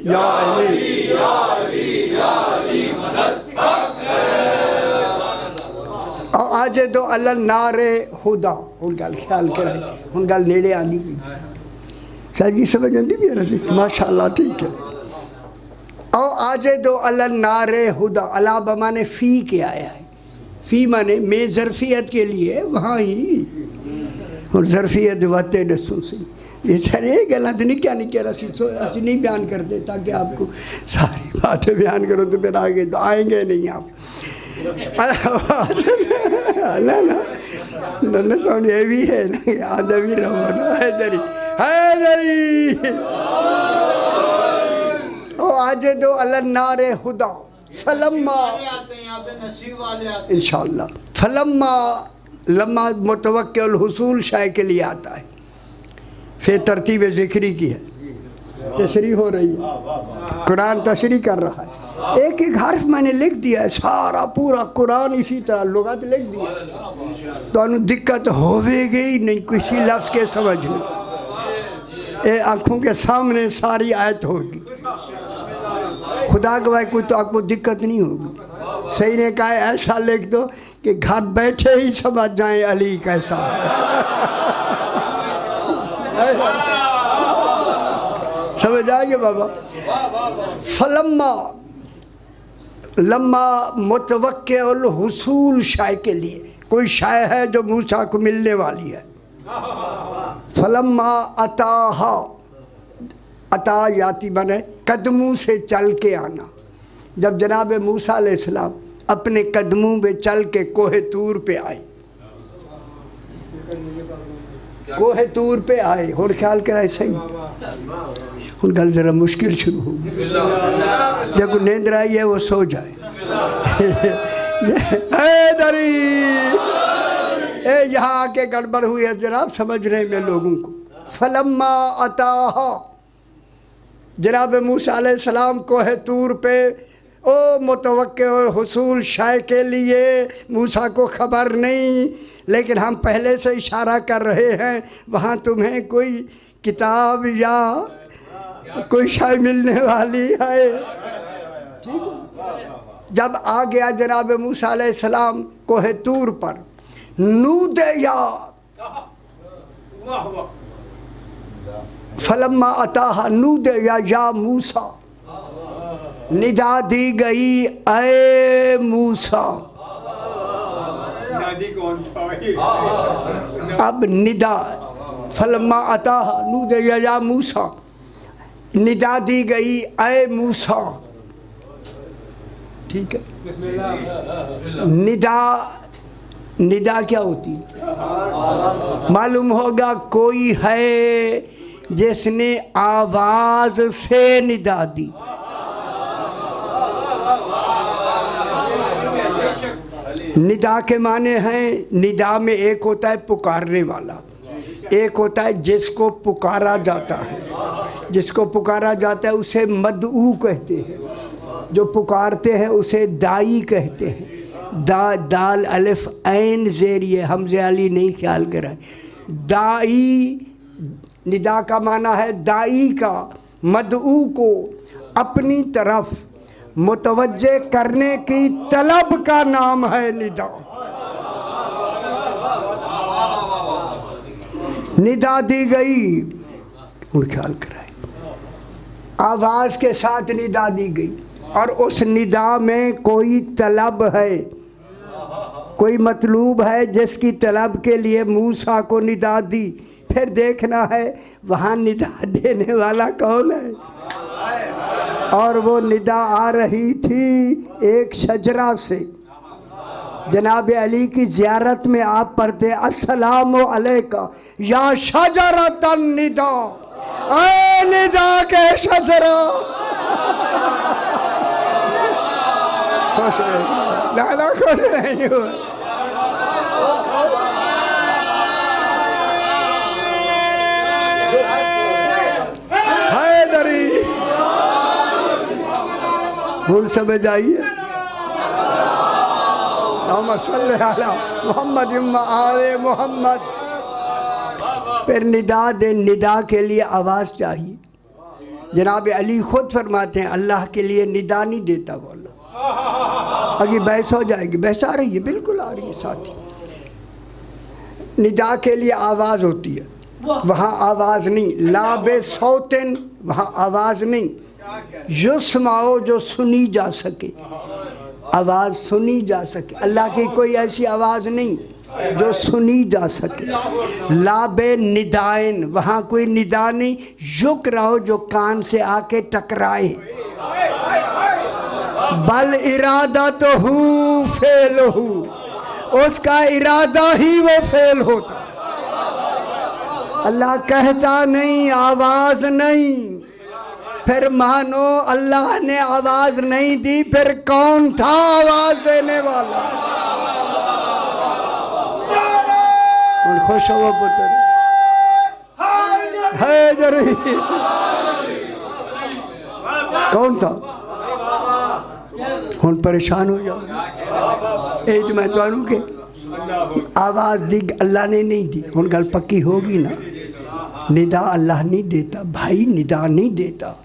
या आज तो अल्लाह नारे हुदा, उन गल ख्याल करें, उन गल नेड़े आनी भी शायद जी समझ आती भी है। माशाअल्लाह, ठीक है। और आज तो अल्लाह नारे हुदा, अला बमाने फ़ी के आया है। फ़ी माने में ज़रफ़ियत के लिए वहाँ ही, और ज़रफ़ियत वाते दसों से ये सारे गलत नहीं, क्या नहीं कह रहा, ऐसे नहीं बयान करते ताकि आपको सारी बातें बयान करो तो फिर आगे तो आएंगे नहीं आप। ना ना सोन ये भी है ना, याद भी रहो ना। हैदरी ओ आज दो अल्लाह नारे हुदा फलम्मा, इंशाअल्लाह फलम्मा, लम्मा मुतवक्किल हुसूल शाय के लिए आता है। फिर तरतीब ज़िक्री की है, तशरीह हो रही है, कुरान तशरीह कर रहा है। एक एक हर्फ मैंने लिख दिया है, सारा पूरा कुरान इसी तरह लुगत लिख दिया, तो दिक्कत होवेगी नहीं किसी लफ्ज़ के समझने। ये आँखों के सामने सारी आयत होगी, खुदा गवाह कोई तो आपको दिक्कत नहीं होगी। सही ने कहा ऐसा लिख दो कि घर बैठे ही समझ जाएं अली कैसा है। समझ आएंगे बाबा। फलम्मा लम्मा मुतवक्किल हुसूल शाय के लिए, कोई शाय है जो मूसा को मिलने वाली है। फलम्मा अताहा, अता याति बने कदमों से चल के आना। जब जनाब मूसा अलैहिस्सलाम अपने कदमों में चल के कोहे तूर पे आए, कोहे तूर पे आए और ख्याल कराए सही उन गल जरा मुश्किल शुरू हो गई। जब नींद आई है वो सो जाए। दरी ए यहाँ आके गड़बड़ हुई है जनाब समझने में लोगों को। फलम्मा अताहा, जनाब मूसा अलैहिस्सलाम कोहे तूर पे ओ मुतवक्किल हुसूल शाय के लिए मूसा को खबर नहीं, लेकिन हम पहले से इशारा कर रहे हैं वहाँ तुम्हें कोई किताब या कोई शाय मिलने वाली है। ठीक है। जब आ गया जनाब मूसा अलैहिस्सलाम कोहे तूर पर, नूदे या फलम्मा अताहा नूदे या मूसा, निदा दी गई ऐ मूसा। अब निदा फलम्मा अताहा नूदे या मूसा, निदा दी गई ऐ मूसा। ठीक है। निदा क्या होती है? मालूम होगा कोई है जिसने आवाज से निदा दी। निदा के माने हैं, निदा में एक होता है पुकारने वाला, एक होता है जिसको पुकारा जाता है। जिसको पुकारा जाता है उसे मदऊ कहते हैं, जो पुकारते हैं उसे दाई कहते हैं। दाल अलिफ ऐन ज़ेरिए हमज़े अली नहीं ख्याल कराए। दाई निदा का माना है दाई का, मदऊ को अपनी तरफ मुतवज्जे करने की तलब का नाम है निदा। निदा दी गई और ख्याल कराए, आवाज़ के साथ निदा दी गई और उस निदा में कोई तलब है, कोई मतलूब है जिसकी तलब के लिए मूसा को निदा दी। फिर देखना है वहाँ निदा देने वाला कौन है। और वो निदा आ रही थी एक शजरा से। जनाब अली की ज़ियारत में आप पढ़ते अस्सलामु अलैका या शजरतन निदा, ऐ निदा के शजरा। खुश लाला खुश नहीं हो। हैदरी भूल समझ आइए। मोहम्मद आले मोहम्मद। फिर निदा दे, निदा के लिए आवाज़ चाहिए। जनाब अली खुद फरमाते हैं अल्लाह के लिए निदा नहीं देता बोलो। अभी बहस हो जाएगी, बहस आ रही है, बिल्कुल आ रही है साथी। निदा के लिए आवाज़ होती है, वहाँ आवाज़ नहीं। लाबे सौतन, वहाँ आवाज़ नहीं। युस्माओ जो सुनी जा सके, आवाज़ सुनी जा सके। अल्लाह की कोई ऐसी आवाज़ नहीं जो सुनी जा सके। लाबे निदाइन, वहाँ कोई निदा नहीं। युक रहो जो कान से आके टकराए। बल इरादा तो हूँ फेल हूँ, उसका इरादा ही वो फेल होता। अल्लाह कहता नहीं, आवाज़ नहीं। फिर मानो अल्लाह ने आवाज़ नहीं दी, फिर कौन था आवाज़ देने वाला? और खुश हो पुत्र हैदरी, कौन था? हुन परेशान हो जाओ। एक मैं तो के आवाज़ दी अल्लाह ने नहीं दी, हुन गल पक्की होगी ना। निदा अल्लाह नहीं देता भाई, निदा नहीं देता।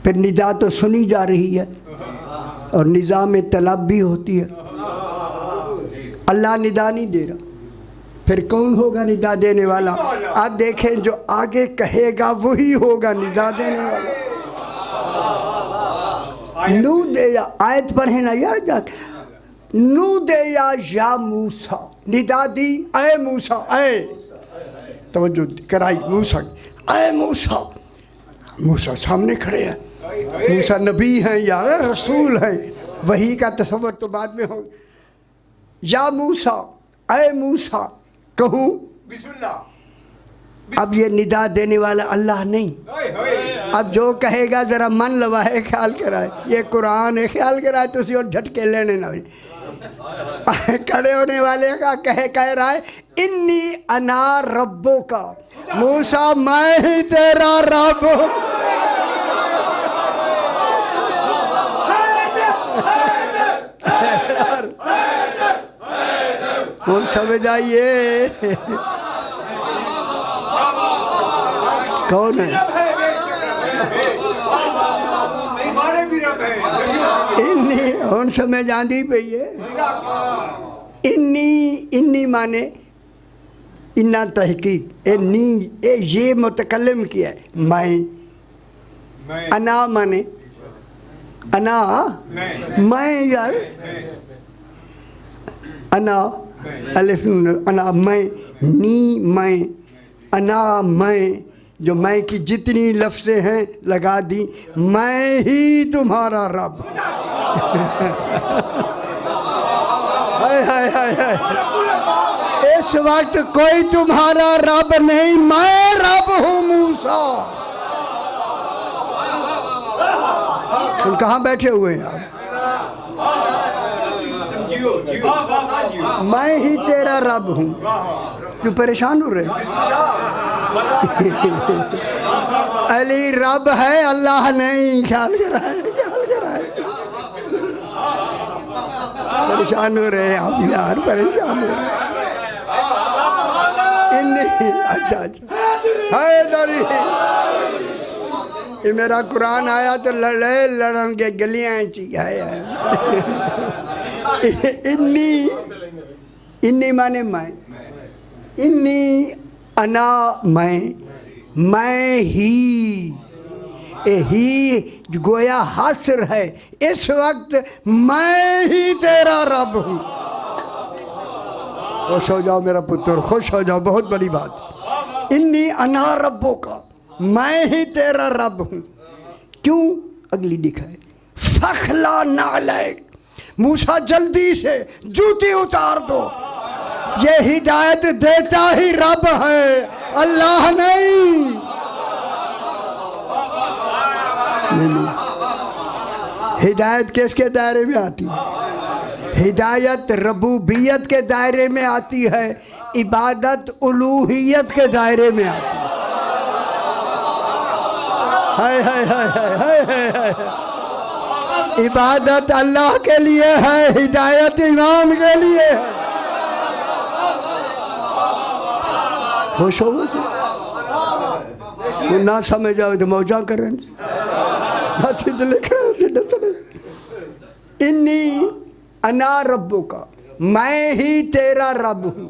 फिर निदा तो सुनी जा रही है। और निज़ाम तलब भी होती है। अल्लाह निदा नहीं दे रहा, फिर कौन होगा निदा देने वाला? आप देखें जो आगे कहेगा वही होगा निदा देने वाला। नू दे या आयत पढ़े ना यार जा, नू दे या मूसा, निदा दी ऐ मूसा, ऐ तवज्जो कराई मूसा, ऐ मूसा। मूसा सामने खड़े हैं, मूसा नबी हैं या रसूल हैं, वही का तस्वर तो बाद में हो। या मूसा, ऐ मूसा कहूँ, अब ये निदा देने वाला अल्लाह नहीं। अब जो कहेगा ज़रा मन लवाए, ख्याल कराए, ये कुरान है, ख्याल कराए तो उसी और झटके लेने ना। खड़े होने वाले का कह रहा है इन्नी अना रब्बो का, मूसा मैं ही तेरा रब। और समझ आइए कौन है? इन्नी और समझ आंदी पई है। इन्नी माने इन्ना तहकीक, ये मुतकल्लिम किया है मैं। अना माने अना मैं यार, अना अलिफ नून, अना मैं, नी मैं, अना मैं, जो मैं की जितनी लफ्ज़ें हैं लगा दी, मैं ही तुम्हारा रब। हाय हाय हाय हाय, इस वक्त कोई तुम्हारा रब नहीं, मैं रब हूँ मूसा। तुम कहाँ बैठे हुए हैं आप? मैं ही तेरा रब हूँ। क्यों परेशान हो रहे? अली रब है, अल्लाह नहीं। ख्याल कराए, ख्याल कराए। परेशान हो रहे हैं आप यार, परेशान हो रहे हैं। अच्छा है दरी, ये मेरा कुरान आया तो लड़े लड़न के गलियां है। इन्नी माने मैं, इन्नी अना मैं ही गोया हासिर है। इस वक्त मैं ही तेरा रब हूँ। खुश हो जाओ मेरा पुत्र, खुश हो जाओ, बहुत बड़ी बात। इन्नी अना रब्बों का, मैं ही तेरा रब हूँ। क्यों? अगली लिखा है फखला नालैक, मूसा जल्दी से जूती उतार दो। ये हिदायत देता ही रब है, अल्लाह नहीं। हिदायत किसके दायरे में आती है? हिदायत रबूबियत के दायरे में आती है, इबादत उलूहियत के दायरे में आती है। हाय हाय हाय हाय हाय हाय। इबादत अल्लाह के लिए है, हिदायत इमाम के लिए है। खुश हो वो ना समझ जाओ तो मौजा करें। इन्नी अना रब्बो का, मैं ही तेरा रब हूँ।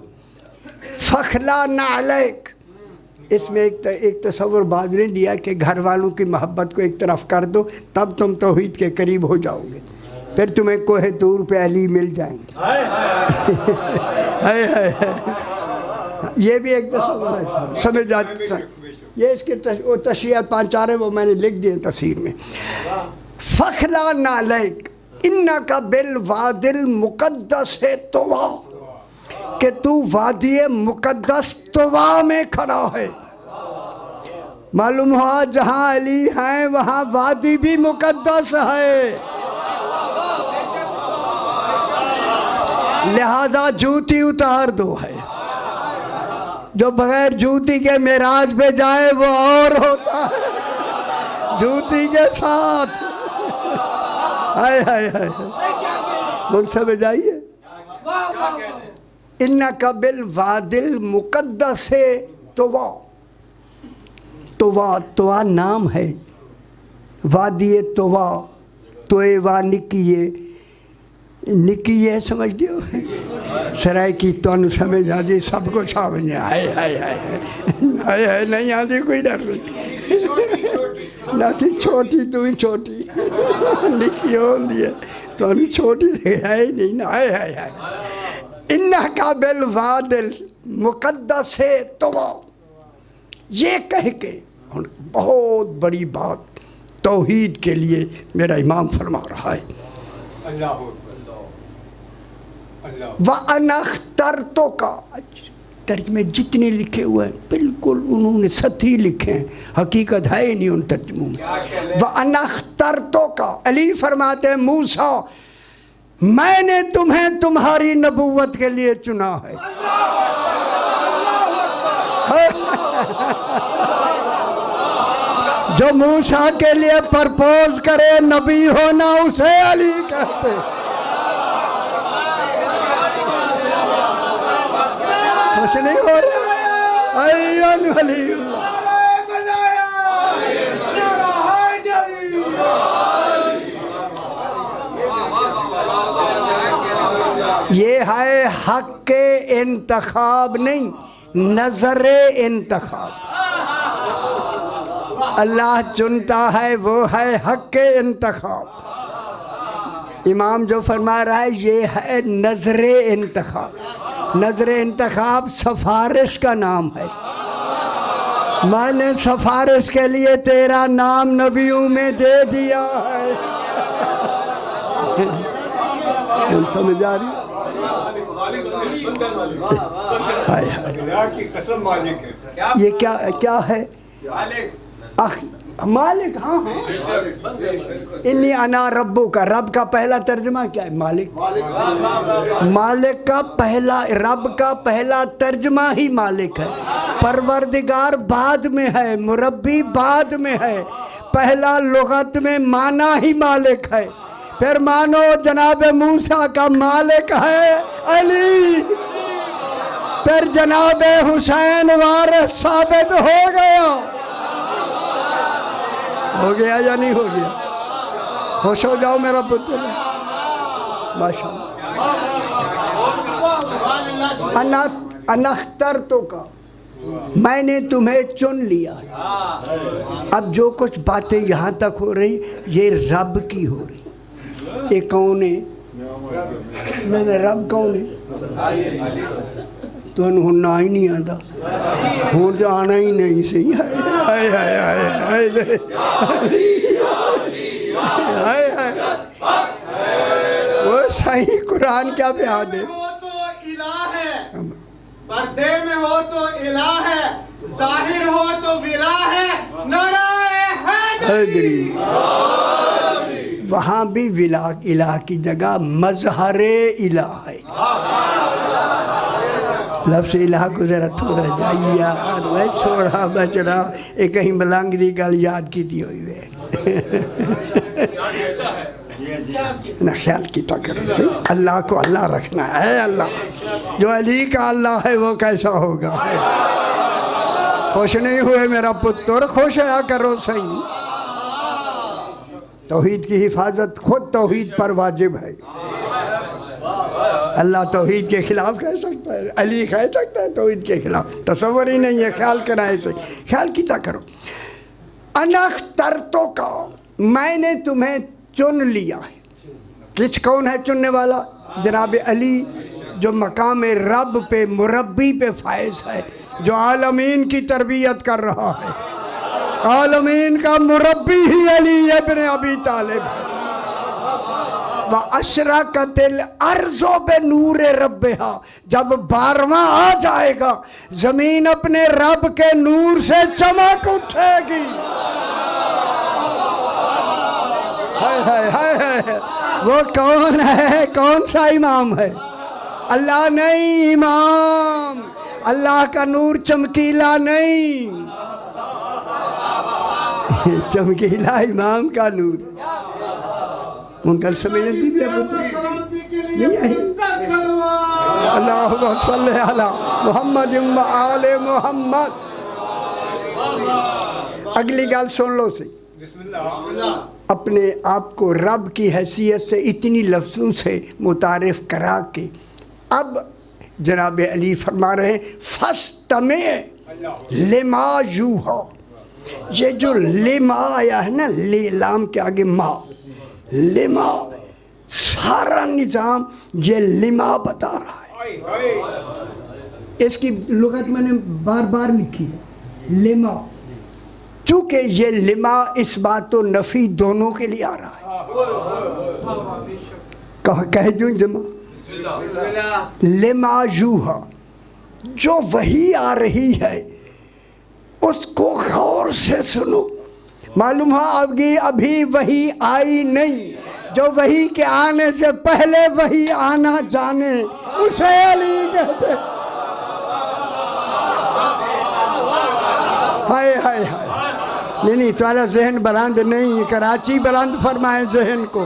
फखला नालैक, इसमें एक तस्वर बाज ने दिया कि घर वालों की मोहब्बत को एक तरफ कर दो, तब तुम तौहीद के करीब हो जाओगे, फिर तुम्हें कोहे तूर पे अली मिल जाएंगे। ये भी एक तस्वर है, समझ जाते। ये इसके तशरीह 5-4 है, वो मैंने लिख दिए तफसीर में। फखला नालैक इन्ना का बिल वादिल मुकद्दस है तोवा, कि तू वादी मुकद्दस तोवा में खड़ा है। मालूम हुआ जहाँ अली हैं वहाँ वादी भी मुकद्दस है, लिहाजा जूती उतार दो है। जो बगैर जूती के मेराज पे जाए वो और होता है जूती के साथ। हाय हाय हाय, बोल सब जाइए। इन्ना कबिल वादिल मुकद्दस है तोवा, तोवा नाम है, वादी तोवा तोए वा निकी है समझ दियो सराय की तुम समझ आती सब कुछ आ बने हाय हाय हाय हाय हाय नहीं आती कोई डर नहीं ना सी छोटी तू ही छोटी निकी होती है तुम छोटी है ही नहीं ना हाय हाय हाय इन्ना काबिल वादिल मुकद्दस है तो ये कह के बहुत बड़ी बात तौहीद के लिए मेरा इमाम फरमा रहा है व अनख्तरतो का तर्जमे जितने लिखे हुए हैं बिल्कुल उन्होंने सही लिखे हैं, हकीकत है ही नहीं उन तर्जमों में। व अनख्तरतो का अली फरमाते हैं मूसा मैंने तुम्हें तुम्हारी नबूवत के लिए चुना है। जो मूसा के लिए प्रपोज करे नबी होना उसे अली कहते। कुछ नहीं हो रहा ये है हक के इंतखाब नहीं नजरे इंतखाब। अल्लाह चुनता है वो है हक के इंतखाब। इमाम जो फरमा रहा है ये है नजरे इंतखाब। नजरे इंतखाब सिफारिश का नाम है। मैंने सिफारिश के लिए तेरा नाम नबियों में दे दिया है। समझ आ रही ये क्या है मालिक। हाँ इन्नी अना रब्बू का रब का पहला तर्जमा क्या है मालिक। मालिक का पहला रब का पहला तर्जमा ही मालिक है। परवरदिगार बाद में है, मुरब्बी बाद में है। पहला लुगत में माना ही मालिक है। फिर मानो जनाब मूसा का मालिक है अली। फिर जनाब हुसैन वारिस साबित हो गया। हो गया या नहीं हो गया? खुश हो जाओ मेरा पुत्र माशाअल्लाह। अनख्तरतो का मैंने तुम्हें चुन लिया। अब जो कुछ बातें यहाँ तक हो रही ये रब की हो रही। ये कौन है? मैंने रब कौन है? तो ना ही नहीं आता हूँ तो आना ही नहीं सही। हाय हाय हाय हाय हाय वो सही कुरान क्या प्याद है। वो तो इलाह है, पर्दे में हो तो इलाह है, जाहिर हो तो विला है। नाराए हैदरी। वहाँ भी विला इलाह की जगह मजहरे इलाह है। लफ्ज़ इलाह को जरा थोड़ा जाइए यार वह छोड़ा बचड़ा एक कहीं मलंगरी गल याद की थी हुई है ना ख्याल की करो। अल्लाह को अल्लाह रखना है। अल्लाह जो अली का अल्लाह है वो कैसा होगा। खुश नहीं हुए मेरा पुत्र खुश आया करो सही। तौहीद की हिफाजत खुद तौहीद पर वाजिब है। अल्लाह तौहीद के खिलाफ कह सकता है, अली कह सकता है तौहीद के खिलाफ? तसव्वुर ही नहीं है। ख्याल करना ऐसे ख्याल किया करो। अनख्तरतो का मैंने तुम्हें चुन लिया है। किस कौन है चुनने वाला? जनाब अली जो मकाम रब पे मुरब्बी पे फायज है, जो आलमीन की तरबियत कर रहा है। आलमीन का मुरब्बी ही अली इब्न अबी तालिब है। व अशरकतिल अर्ज़ो बेनूर रब्बिहा जब 12वां आ जाएगा जमीन अपने रब के नूर से चमक उठेगी। हाय हाय हाय हाय वो कौन है? कौन सा इमाम है? अल्लाह नहीं, इमाम। अल्लाह का नूर चमकीला नहीं, चमकीला इमाम का नूर। उनका समझ नहीं आई। अल्लाहुम्मा सल्ली अला मुहम्मद व आले मुहम्मद। अगली गल सुन लो सी। अपने आप को रब की हैसियत से इतनी लफ्ज़ों से मुतारिफ़ करा के अब जनाब अली फरमा रहे हैं फस्तमे लिमा यूहा। ये जो लिमा आया है ना, ले लाम के आगे माँ, लिमा, सारा निज़ाम ये लिमा बता रहा है। इसकी लुगत मैंने बार बार लिखी है, लिमा। चूँकि ये लिमा इस बात तो नफ़ी दोनों के लिए आ रहा है। कह जो लिमा, लिमा यूहा, जो वही आ रही है उसको गौर से सुनो। मालूम है अभी वही आई नहीं, जो वही के आने से पहले वही आना जाने उसे अली कहते। हाय हाय हाय। नहीं तुम्हारा जहन बुलंद नहीं, कराची बुलंद फरमाए जहन को।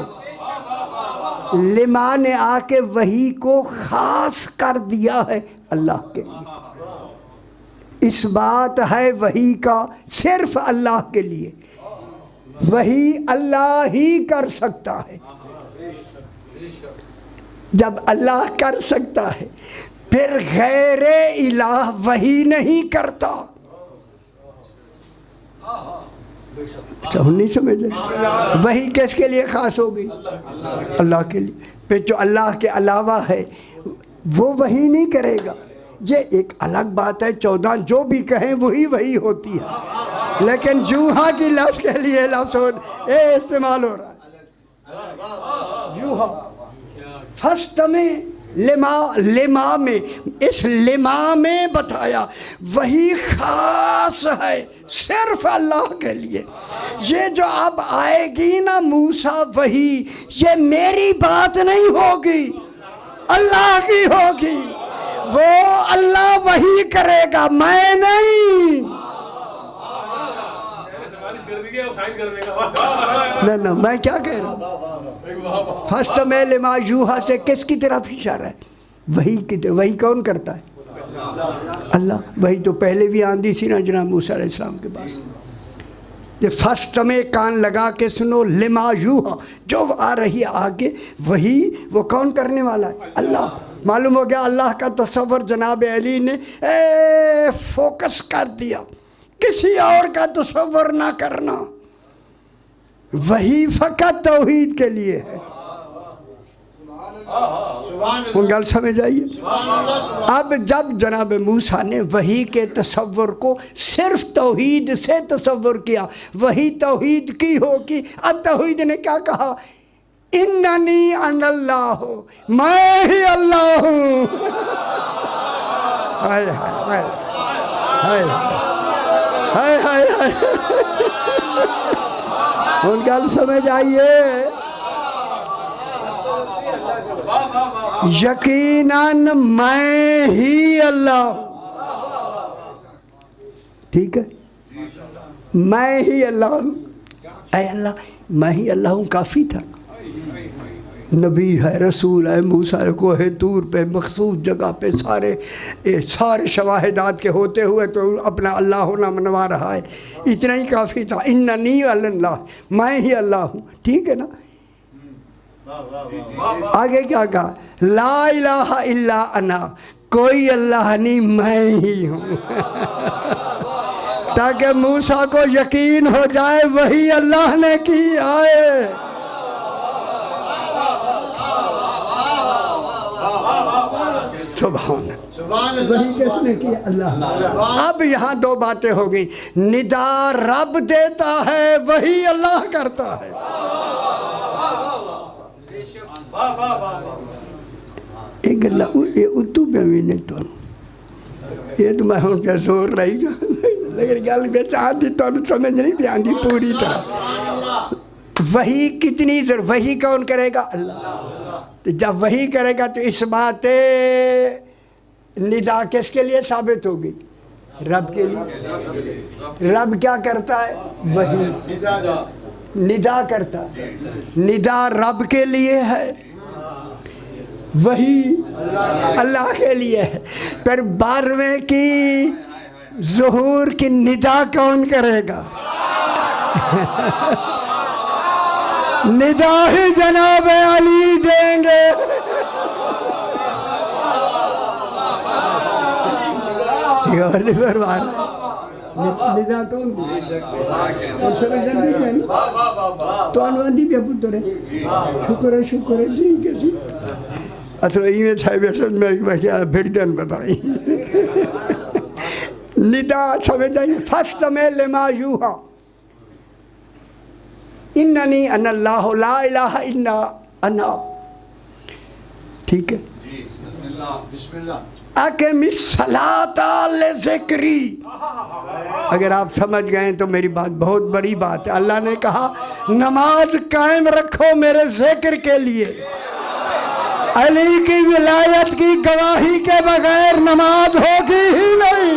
लिमा ने आके वही को खास कर दिया है अल्लाह के लिए। इस बात है वही का सिर्फ अल्लाह के लिए, वही अल्लाह ही कर सकता है। जब अल्लाह कर सकता है फिर गैरे इलाह वही नहीं करता। अच्छा नहीं समझ रहे? वही किसके लिए खास हो गई? अल्लाह के लिए। फिर जो अल्लाह के अलावा है वो वही नहीं करेगा। ये एक अलग बात है, 14 जो भी कहें वही वही होती है, लेकिन जूहा की लफ्ज़ के लिए लफ्ज़ इस्तेमाल हो रहा है। जूहा फर्स्ट में लिमा में, इस लिमा में बताया वही खास है सिर्फ अल्लाह के लिए। ये जो अब आएगी ना मूसा वही, ये मेरी बात नहीं होगी, अल्लाह की होगी। वो अल्लाह वही करेगा, मैं नहीं। ना मैं क्या कह रहा हूँ? फर्स्ट में लिमा यूहा से किसकी तरफ इशारा है? वही की तरफ। वही कौन करता है? अल्लाह। वही तो पहले भी आंधी सी ना जनाब मूसा अलैहिस्सलाम के पास। ये फर्स्ट में कान लगा के सुनो, लिमा यूहा, जो आ रही है आगे वही, वो कौन करने वाला है? अल्लाह। मालूम हो गया अल्लाह का तसव्वुर जनाब अली ने फोकस कर दिया, किसी और का तसव्वुर ना करना, वही फ़कत तौहीद के लिए है। उन गल समझ आइए। अब जब जनाब मूसा ने वही के तसव्वुर को सिर्फ तौहीद से तसव्वुर किया, वही तौहीद की होगी। अब तौहीद ने क्या कहा? इन्ननी अनल्लाह, मैं ही अल्लाह हूँ। हाय हाय हाय हाय हाय हाय। उन गल समझ आइए। यकीनन मैं ही अल्लाह हूँ। ठीक है, मैं ही अल्लाह हूँ। ऐ अल्लाह, मैं ही अल्लाह हूँ काफ़ी था। नबी है, रसूल है, मूसा को है तूर पे मखसूस जगह पे सारे शवाहिदात के होते हुए तो अपना अल्लाह होना मनवा रहा है, इतना ही काफ़ी था। इन्ननी अल्लाह, मैं ही अल्लाह हूँ। ठीक है ना? आगे क्या कहा? ला इलाहा इल्ला अना, कोई अल्लाह नहीं, मैं ही हूँ। ताकि मूसा को यकीन हो जाए वही अल्लाह ने की है। वही किसने किया? अल्लाह। अब यहाँ दो बातें हो गई। निदा रब देता है, वही अल्लाह करता है। एक गल्ला ये उतू पे भी नहीं तो ये तो मैं हूँ क्या जोर रहेगा, लेकिन गल बेच आधी तो समझ नहीं भी आंधी पूरी तरह। वही कितनी वही कौन करेगा? अल्लाह। तो जब वही करेगा तो इस बात निदा किसके लिए साबित होगी? रब के लिए। रब क्या करता है? वही निदा करता है। निदा रब के लिए है, वही अल्लाह के लिए है। फिर 12वें की ज़ुहूर की निदा कौन करेगा? निदा ही जनाब अली देंगे। ये वाली फरमान निदा कौन और सब जल्दी में तो अनवादी भी पुत्र है शुक्र है जी कैसी असल ये छाई बैठे मेरे क्या भेड़ देन बताई निदा समझाई फस्त में लेमा यूहा इन्ननी अनल्लाहु ला इलाहा इल्ला अना। ठीक है जी बिस्मिल्लाह बिस्मिल्लाह अक़िमिस सलाता लिज़िक्री। अगर आप समझ गए तो मेरी बात बहुत बड़ी बात है। अल्लाह ने कहा नमाज कायम रखो मेरे जिक्र के लिए। अली की विलायत की गवाही के बगैर नमाज होगी ही नहीं।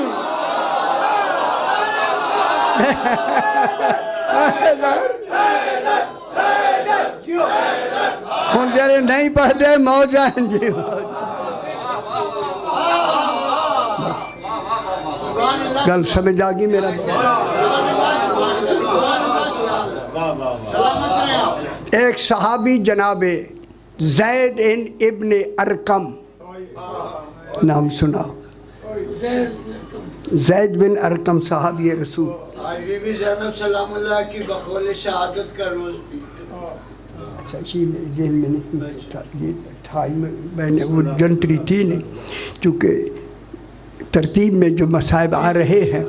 हम जरे नहीं पढ़ते मौज आएंगे। गल समझ आ गई मेरा। एक सहाबी जनाबे ज़ैद इब्न अरकम नाम सुना। ज़ैद बिन अरकम साहबी रसूल बीबी ज़ैनब सलामुल्लाह की बखौल शहादत का रोज़ भी। अच्छा ये मेरे ज़हन में नहीं था, ये था मैंने वो जंतरी थी नहीं, चूँकि तरतीब में जो मसाइब आ रहे हैं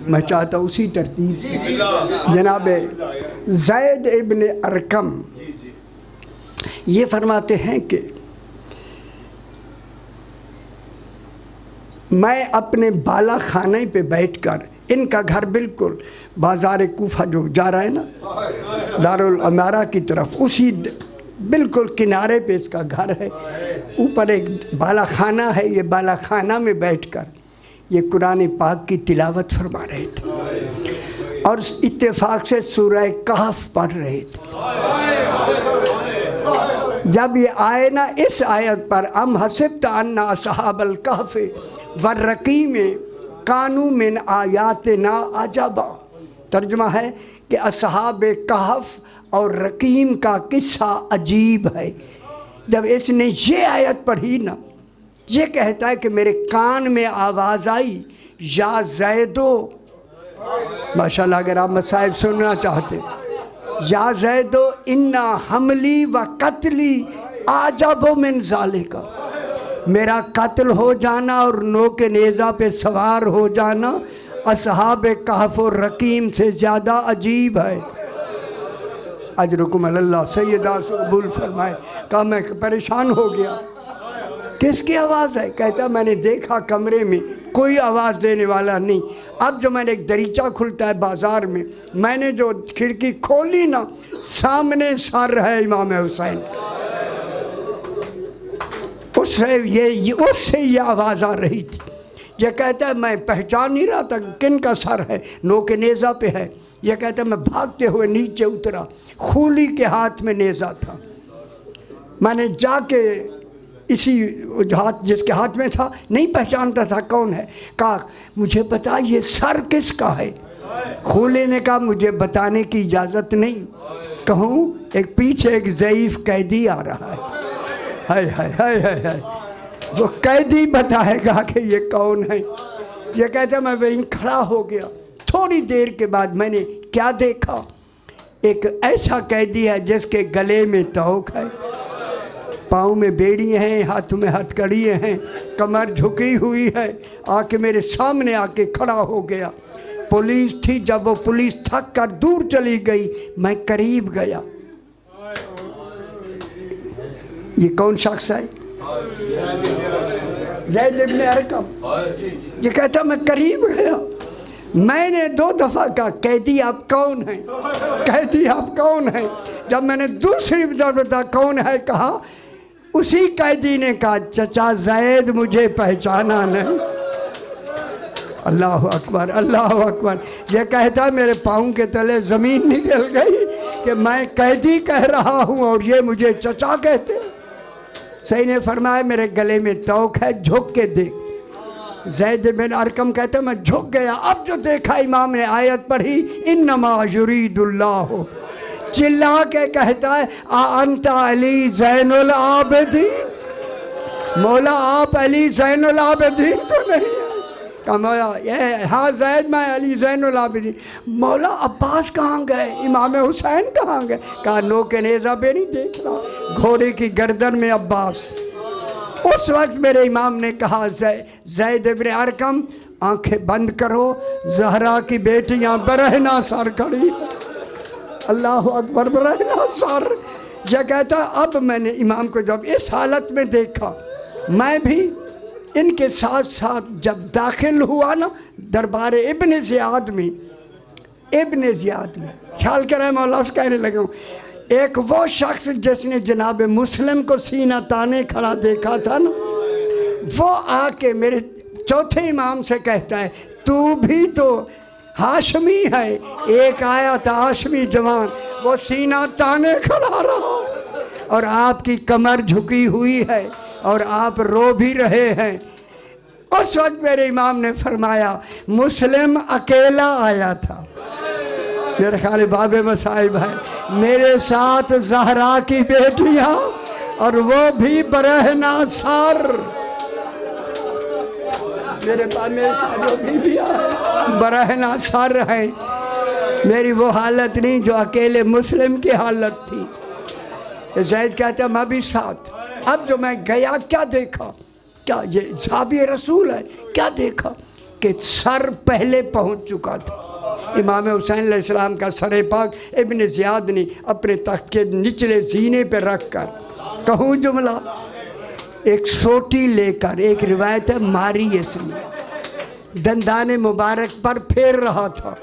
मैं चाहता उसी तरतीब से। जनाब ज़ैद इब्न अरकम ये फरमाते हैं कि मैं अपने बाला खाने पे बैठकर, इनका घर बिल्कुल बाज़ार कूफा जो जा रहा है ना दारुल अमारा की तरफ, उसी बिल्कुल किनारे पे इसका घर है। ऊपर एक बाला खाना है। ये बाला खाना में बैठकर ये कुरान पाक की तिलावत फरमा रहे थे और इत्तेफाक से सूरह कहफ पढ़ रहे थे। जब ये आए ना इस आयत पर अम हसिब्त अन्ना असहाबल कहफ वर्रकीम कानू मिन आयातिना अजबा, तर्जुमा है कि असहाब कहफ और रकीम का किस्सा अजीब है। जब इसने ये आयत पढ़ी ना, ये कहता है कि मेरे कान में आवाज़ आई या ज़ैदो, माशाल्लाह अगर आप मसाइब सुनना चाहते, या ज़ैदो इन्ना हमली व कत्ली आजबो मिन ज़ालिका, मेरा कत्ल हो जाना और नो के नेज़ा पे सवार हो जाना असहाब कहफ और रकीम से ज़्यादा अजीब है। अजरुकुम अल्लाह सैयदा कबूल फरमाए। कहा मैं परेशान हो गया, किसकी आवाज़ है? कहता मैंने देखा कमरे में कोई आवाज़ देने वाला नहीं। अब जो मैंने एक दरीचा खुलता है बाज़ार में, मैंने जो खिड़की खोली ना, सामने सर है इमाम हुसैन, उससे ये आवाज़ आ रही थी। ये कहता है मैं पहचान नहीं रहा था किन का सर है, नो के नेज़ा पे है। ये कहता है मैं भागते हुए नीचे उतरा, खूली के हाथ में नेज़ा था। मैंने जाके इसी हाथ जिसके हाथ में था, नहीं पहचानता था कौन है, कहा मुझे पता ये सर किसका है। खूले ने कहा मुझे बताने की इजाज़त नहीं। कहूँ एक पीछे एक ज़ईफ़ कैदी आ रहा है। हाय हाय हाय हाय हाय, वो कैदी बताएगा कि ये कौन है। ये कहता मैं वहीं खड़ा हो गया। थोड़ी देर के बाद मैंने क्या देखा, एक ऐसा कैदी है जिसके गले में तोक है, पाँव में बेड़ी हैं, हाथों में हथकड़ियाँ हैं, कमर झुकी हुई है, आके मेरे सामने आके खड़ा हो गया। पुलिस थी। जब वो पुलिस थक कर दूर चली गई, मैं करीब गया। ये कौन शख्स है? ज़ैद इब्न अरकम। ये कहता मैं करीब गया, मैंने 2 दफ़ा कहा कैदी आप कौन हैं, कैदी आप कौन हैं। जब मैंने दूसरी दफ़ा कौन है कहा, उसी कैदी ने कहा चचा ज़ैद मुझे पहचाना नहीं। अल्लाह अकबर अल्लाह अकबर। ये कहता मेरे पाँव के तले ज़मीन निकल गई कि मैं कैदी कह रहा हूँ और ये मुझे चचा कहते। सही ने फरमाया मेरे गले में तोक है, झुक के देख। ज़ैद बिन अरकम कहते मैं झुक गया। अब जो देखा इमाम ने आयत पढ़ी इन्नमा युरीदुल्लाहु, चिल्ला के कहता है आ अंता अली ज़ैनुल आबिदीन, मौला आप अली ज़ैनुल आबिदीन तो नहीं है। कहा मौला ये हाँ ज़ैद मैं अली ज़ैनुल आबिदीन। मौला अब्बास कहाँ गए, इमाम हुसैन कहाँ गए? कहा नो के नेज़ा पे नहीं देख रहा, घोड़े की गर्दन में अब्बास। उस वक्त मेरे इमाम ने कहा ज़ैद इब्न अरकम आंखें बंद करो, ज़हरा की बेटियां बरहना सर खड़ी है। अल्लाह अकबर, बरहना सर। यह कहता अब मैंने इमाम को जब इस हालत में देखा, मैं भी इनके साथ साथ जब दाखिल हुआ ना दरबार इब्न ज़ियाद में, ख्याल करें मौला से कहने लगा हूँ, एक वो शख्स जिसने जनाब मुस्लिम को सीना ताने खड़ा देखा था ना, वो आके मेरे चौथे इमाम से कहता है तू भी तो हाशमी है। एक आया था हाशमी जवान, वो सीना ताने खड़ा रहा और आपकी कमर झुकी हुई है और आप रो भी रहे हैं। उस वक्त मेरे इमाम ने फरमाया मुस्लिम अकेला आया था, मेरे ख्याल बाबे मसाइब है, मेरे साथ ज़हरा की बेटियां और वो भी बरहना सर। मेरे पास मेरे साथ जो बीबियां बरहना सर है। मेरी वो हालत नहीं जो अकेले मुस्लिम की हालत थी। ज़ैद कहता मैं भी साथ। अब जो मैं गया क्या देखा, क्या ये साहबी रसूल है, क्या देखा कि सर पहले पहुंच चुका था। इमाम हुसैन अलैहिस्सलाम का सर पाक इब्न ज़ियाद ने अपने तख्त के निचले जीने पर रख कर, कहूँ जुमला, एक सोटी लेकर, एक रिवायत है मारी इसने, दंदाने मुबारक पर फेर रहा था।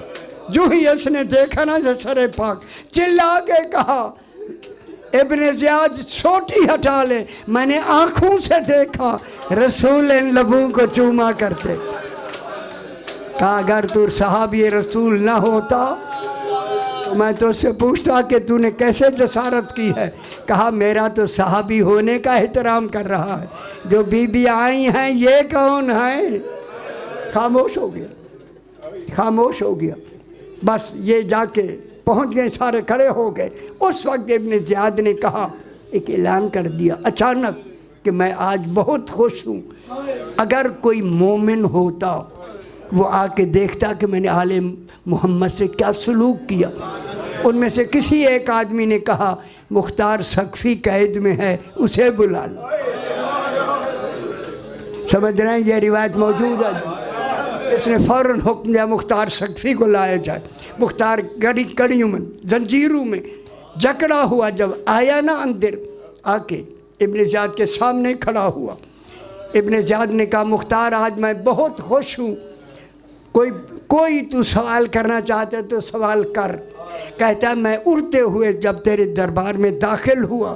जो ही इसने देखा ना जो सर पाक, चिल्ला के कहा इब्न ज़ियाद सोटी हटा ले। मैंने आँखों से देखा रसूल इन लबों को चूमा करते। कहा अगर तू साहबी रसूल ना होता तो मैं तो उससे पूछता कि तूने कैसे जसारत की है। कहा मेरा तो साहबी होने का एहतराम कर रहा है, जो बीबियाँ आई हैं ये कौन है? खामोश हो गया, खामोश हो गया। बस ये जाके पहुंच गए, सारे खड़े हो गए। उस वक्त इब्न ज़ियाद ने कहा, एक ऐलान कर दिया अचानक कि मैं आज बहुत खुश हूँ। अगर कोई मोमिन होता वो आके देखता कि मैंने आले मोहम्मद से क्या सलूक किया। उनमें से किसी एक आदमी ने कहा मुख्तार सकफ़ी कैद में है, उसे बुला लो। समझ रहे हैं, ये रिवायत मौजूद है। इसने फ़ौरन हुक्म दिया मुख्तार सकफ़ी को लाया जाए। मुख्तार कड़ियों में, जंजीरों में जकड़ा हुआ जब आया ना अंदर, आके इब्न ज़ियाद के सामने खड़ा हुआ। इब्न ज़ियाद ने कहा मुख्तार आज मैं बहुत खुश हूँ, कोई तू सवाल करना चाहते तो सवाल कर। कहता है मैं उड़ते हुए जब तेरे दरबार में दाखिल हुआ,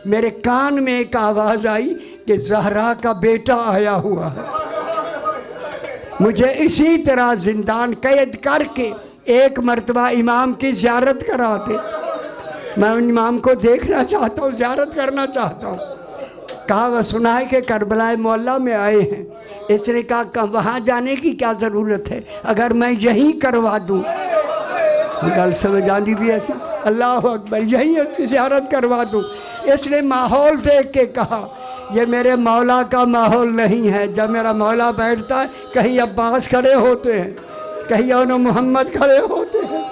मेरे कान में एक आवाज़ आई कि ज़हरा का बेटा आया हुआ है। मुझे इसी तरह जिंदान कैद करके एक मर्तबा इमाम की ज़ियारत कराते। मैं उन इमाम को देखना चाहता हूँ, ज़ियारत करना चाहता हूँ। कहा वह सुना है कि करबला मोहल्ला में आए हैं। इसने कहा वहाँ जाने की क्या ज़रूरत है, अगर मैं यहीं करवा दूँ। गल समझ आती भी ऐसी, अल्लाह अकबर, यहीं उसकी ज़ियारत करवा दूँ। इसने माहौल देख के कहा ये मेरे मौला का माहौल नहीं है। जब मेरा मौला बैठता है कहीं अब्बास खड़े होते हैं, कहीं और मोहम्मद खड़े होते हैं,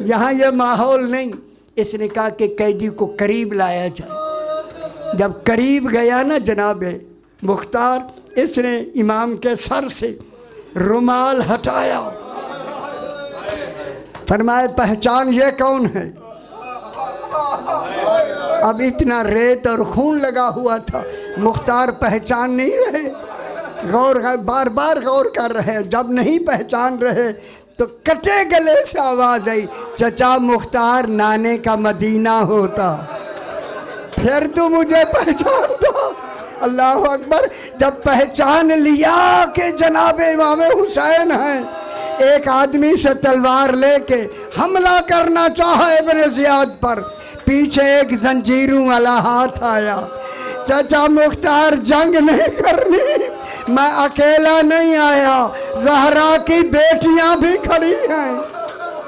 यहाँ ये माहौल नहीं। इसने कहा कि कैदी को करीब लाया जाए। जब करीब गया ना जनाबे मुख्तार, इसने इमाम के सर से रुमाल हटाया, फरमाया पहचान ये कौन है। अब इतना रेत और खून लगा हुआ था, मुख्तार पहचान नहीं रहे, बार बार गौर कर रहे हैं। जब नहीं पहचान रहे तो कटे गले से आवाज़ आई, चचा मुख्तार नाने का मदीना होता, फिर तो मुझे पहचानता। अल्लाह अकबर, जब पहचान लिया कि जनाब इमाम हुसैन हैं, एक आदमी से तलवार लेके हमला करना चाहा इब्न ज़ियाद पर, पीछे एक जंजीरों वाला हाथ आया। चाचा मुख्तार जंग नहीं करनी, मैं अकेला नहीं आया, ज़हरा की बेटियां भी खड़ी हैं।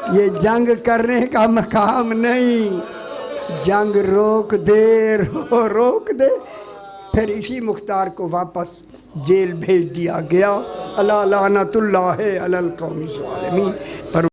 ये जंग करने का मकाम नहीं, जंग रोक दे, रोक दे। फिर इसी मुख्तार को वापस जेल भेज दिया गया। अला लानतुल्लाह अलल कौमी ज़ालिमीन। पर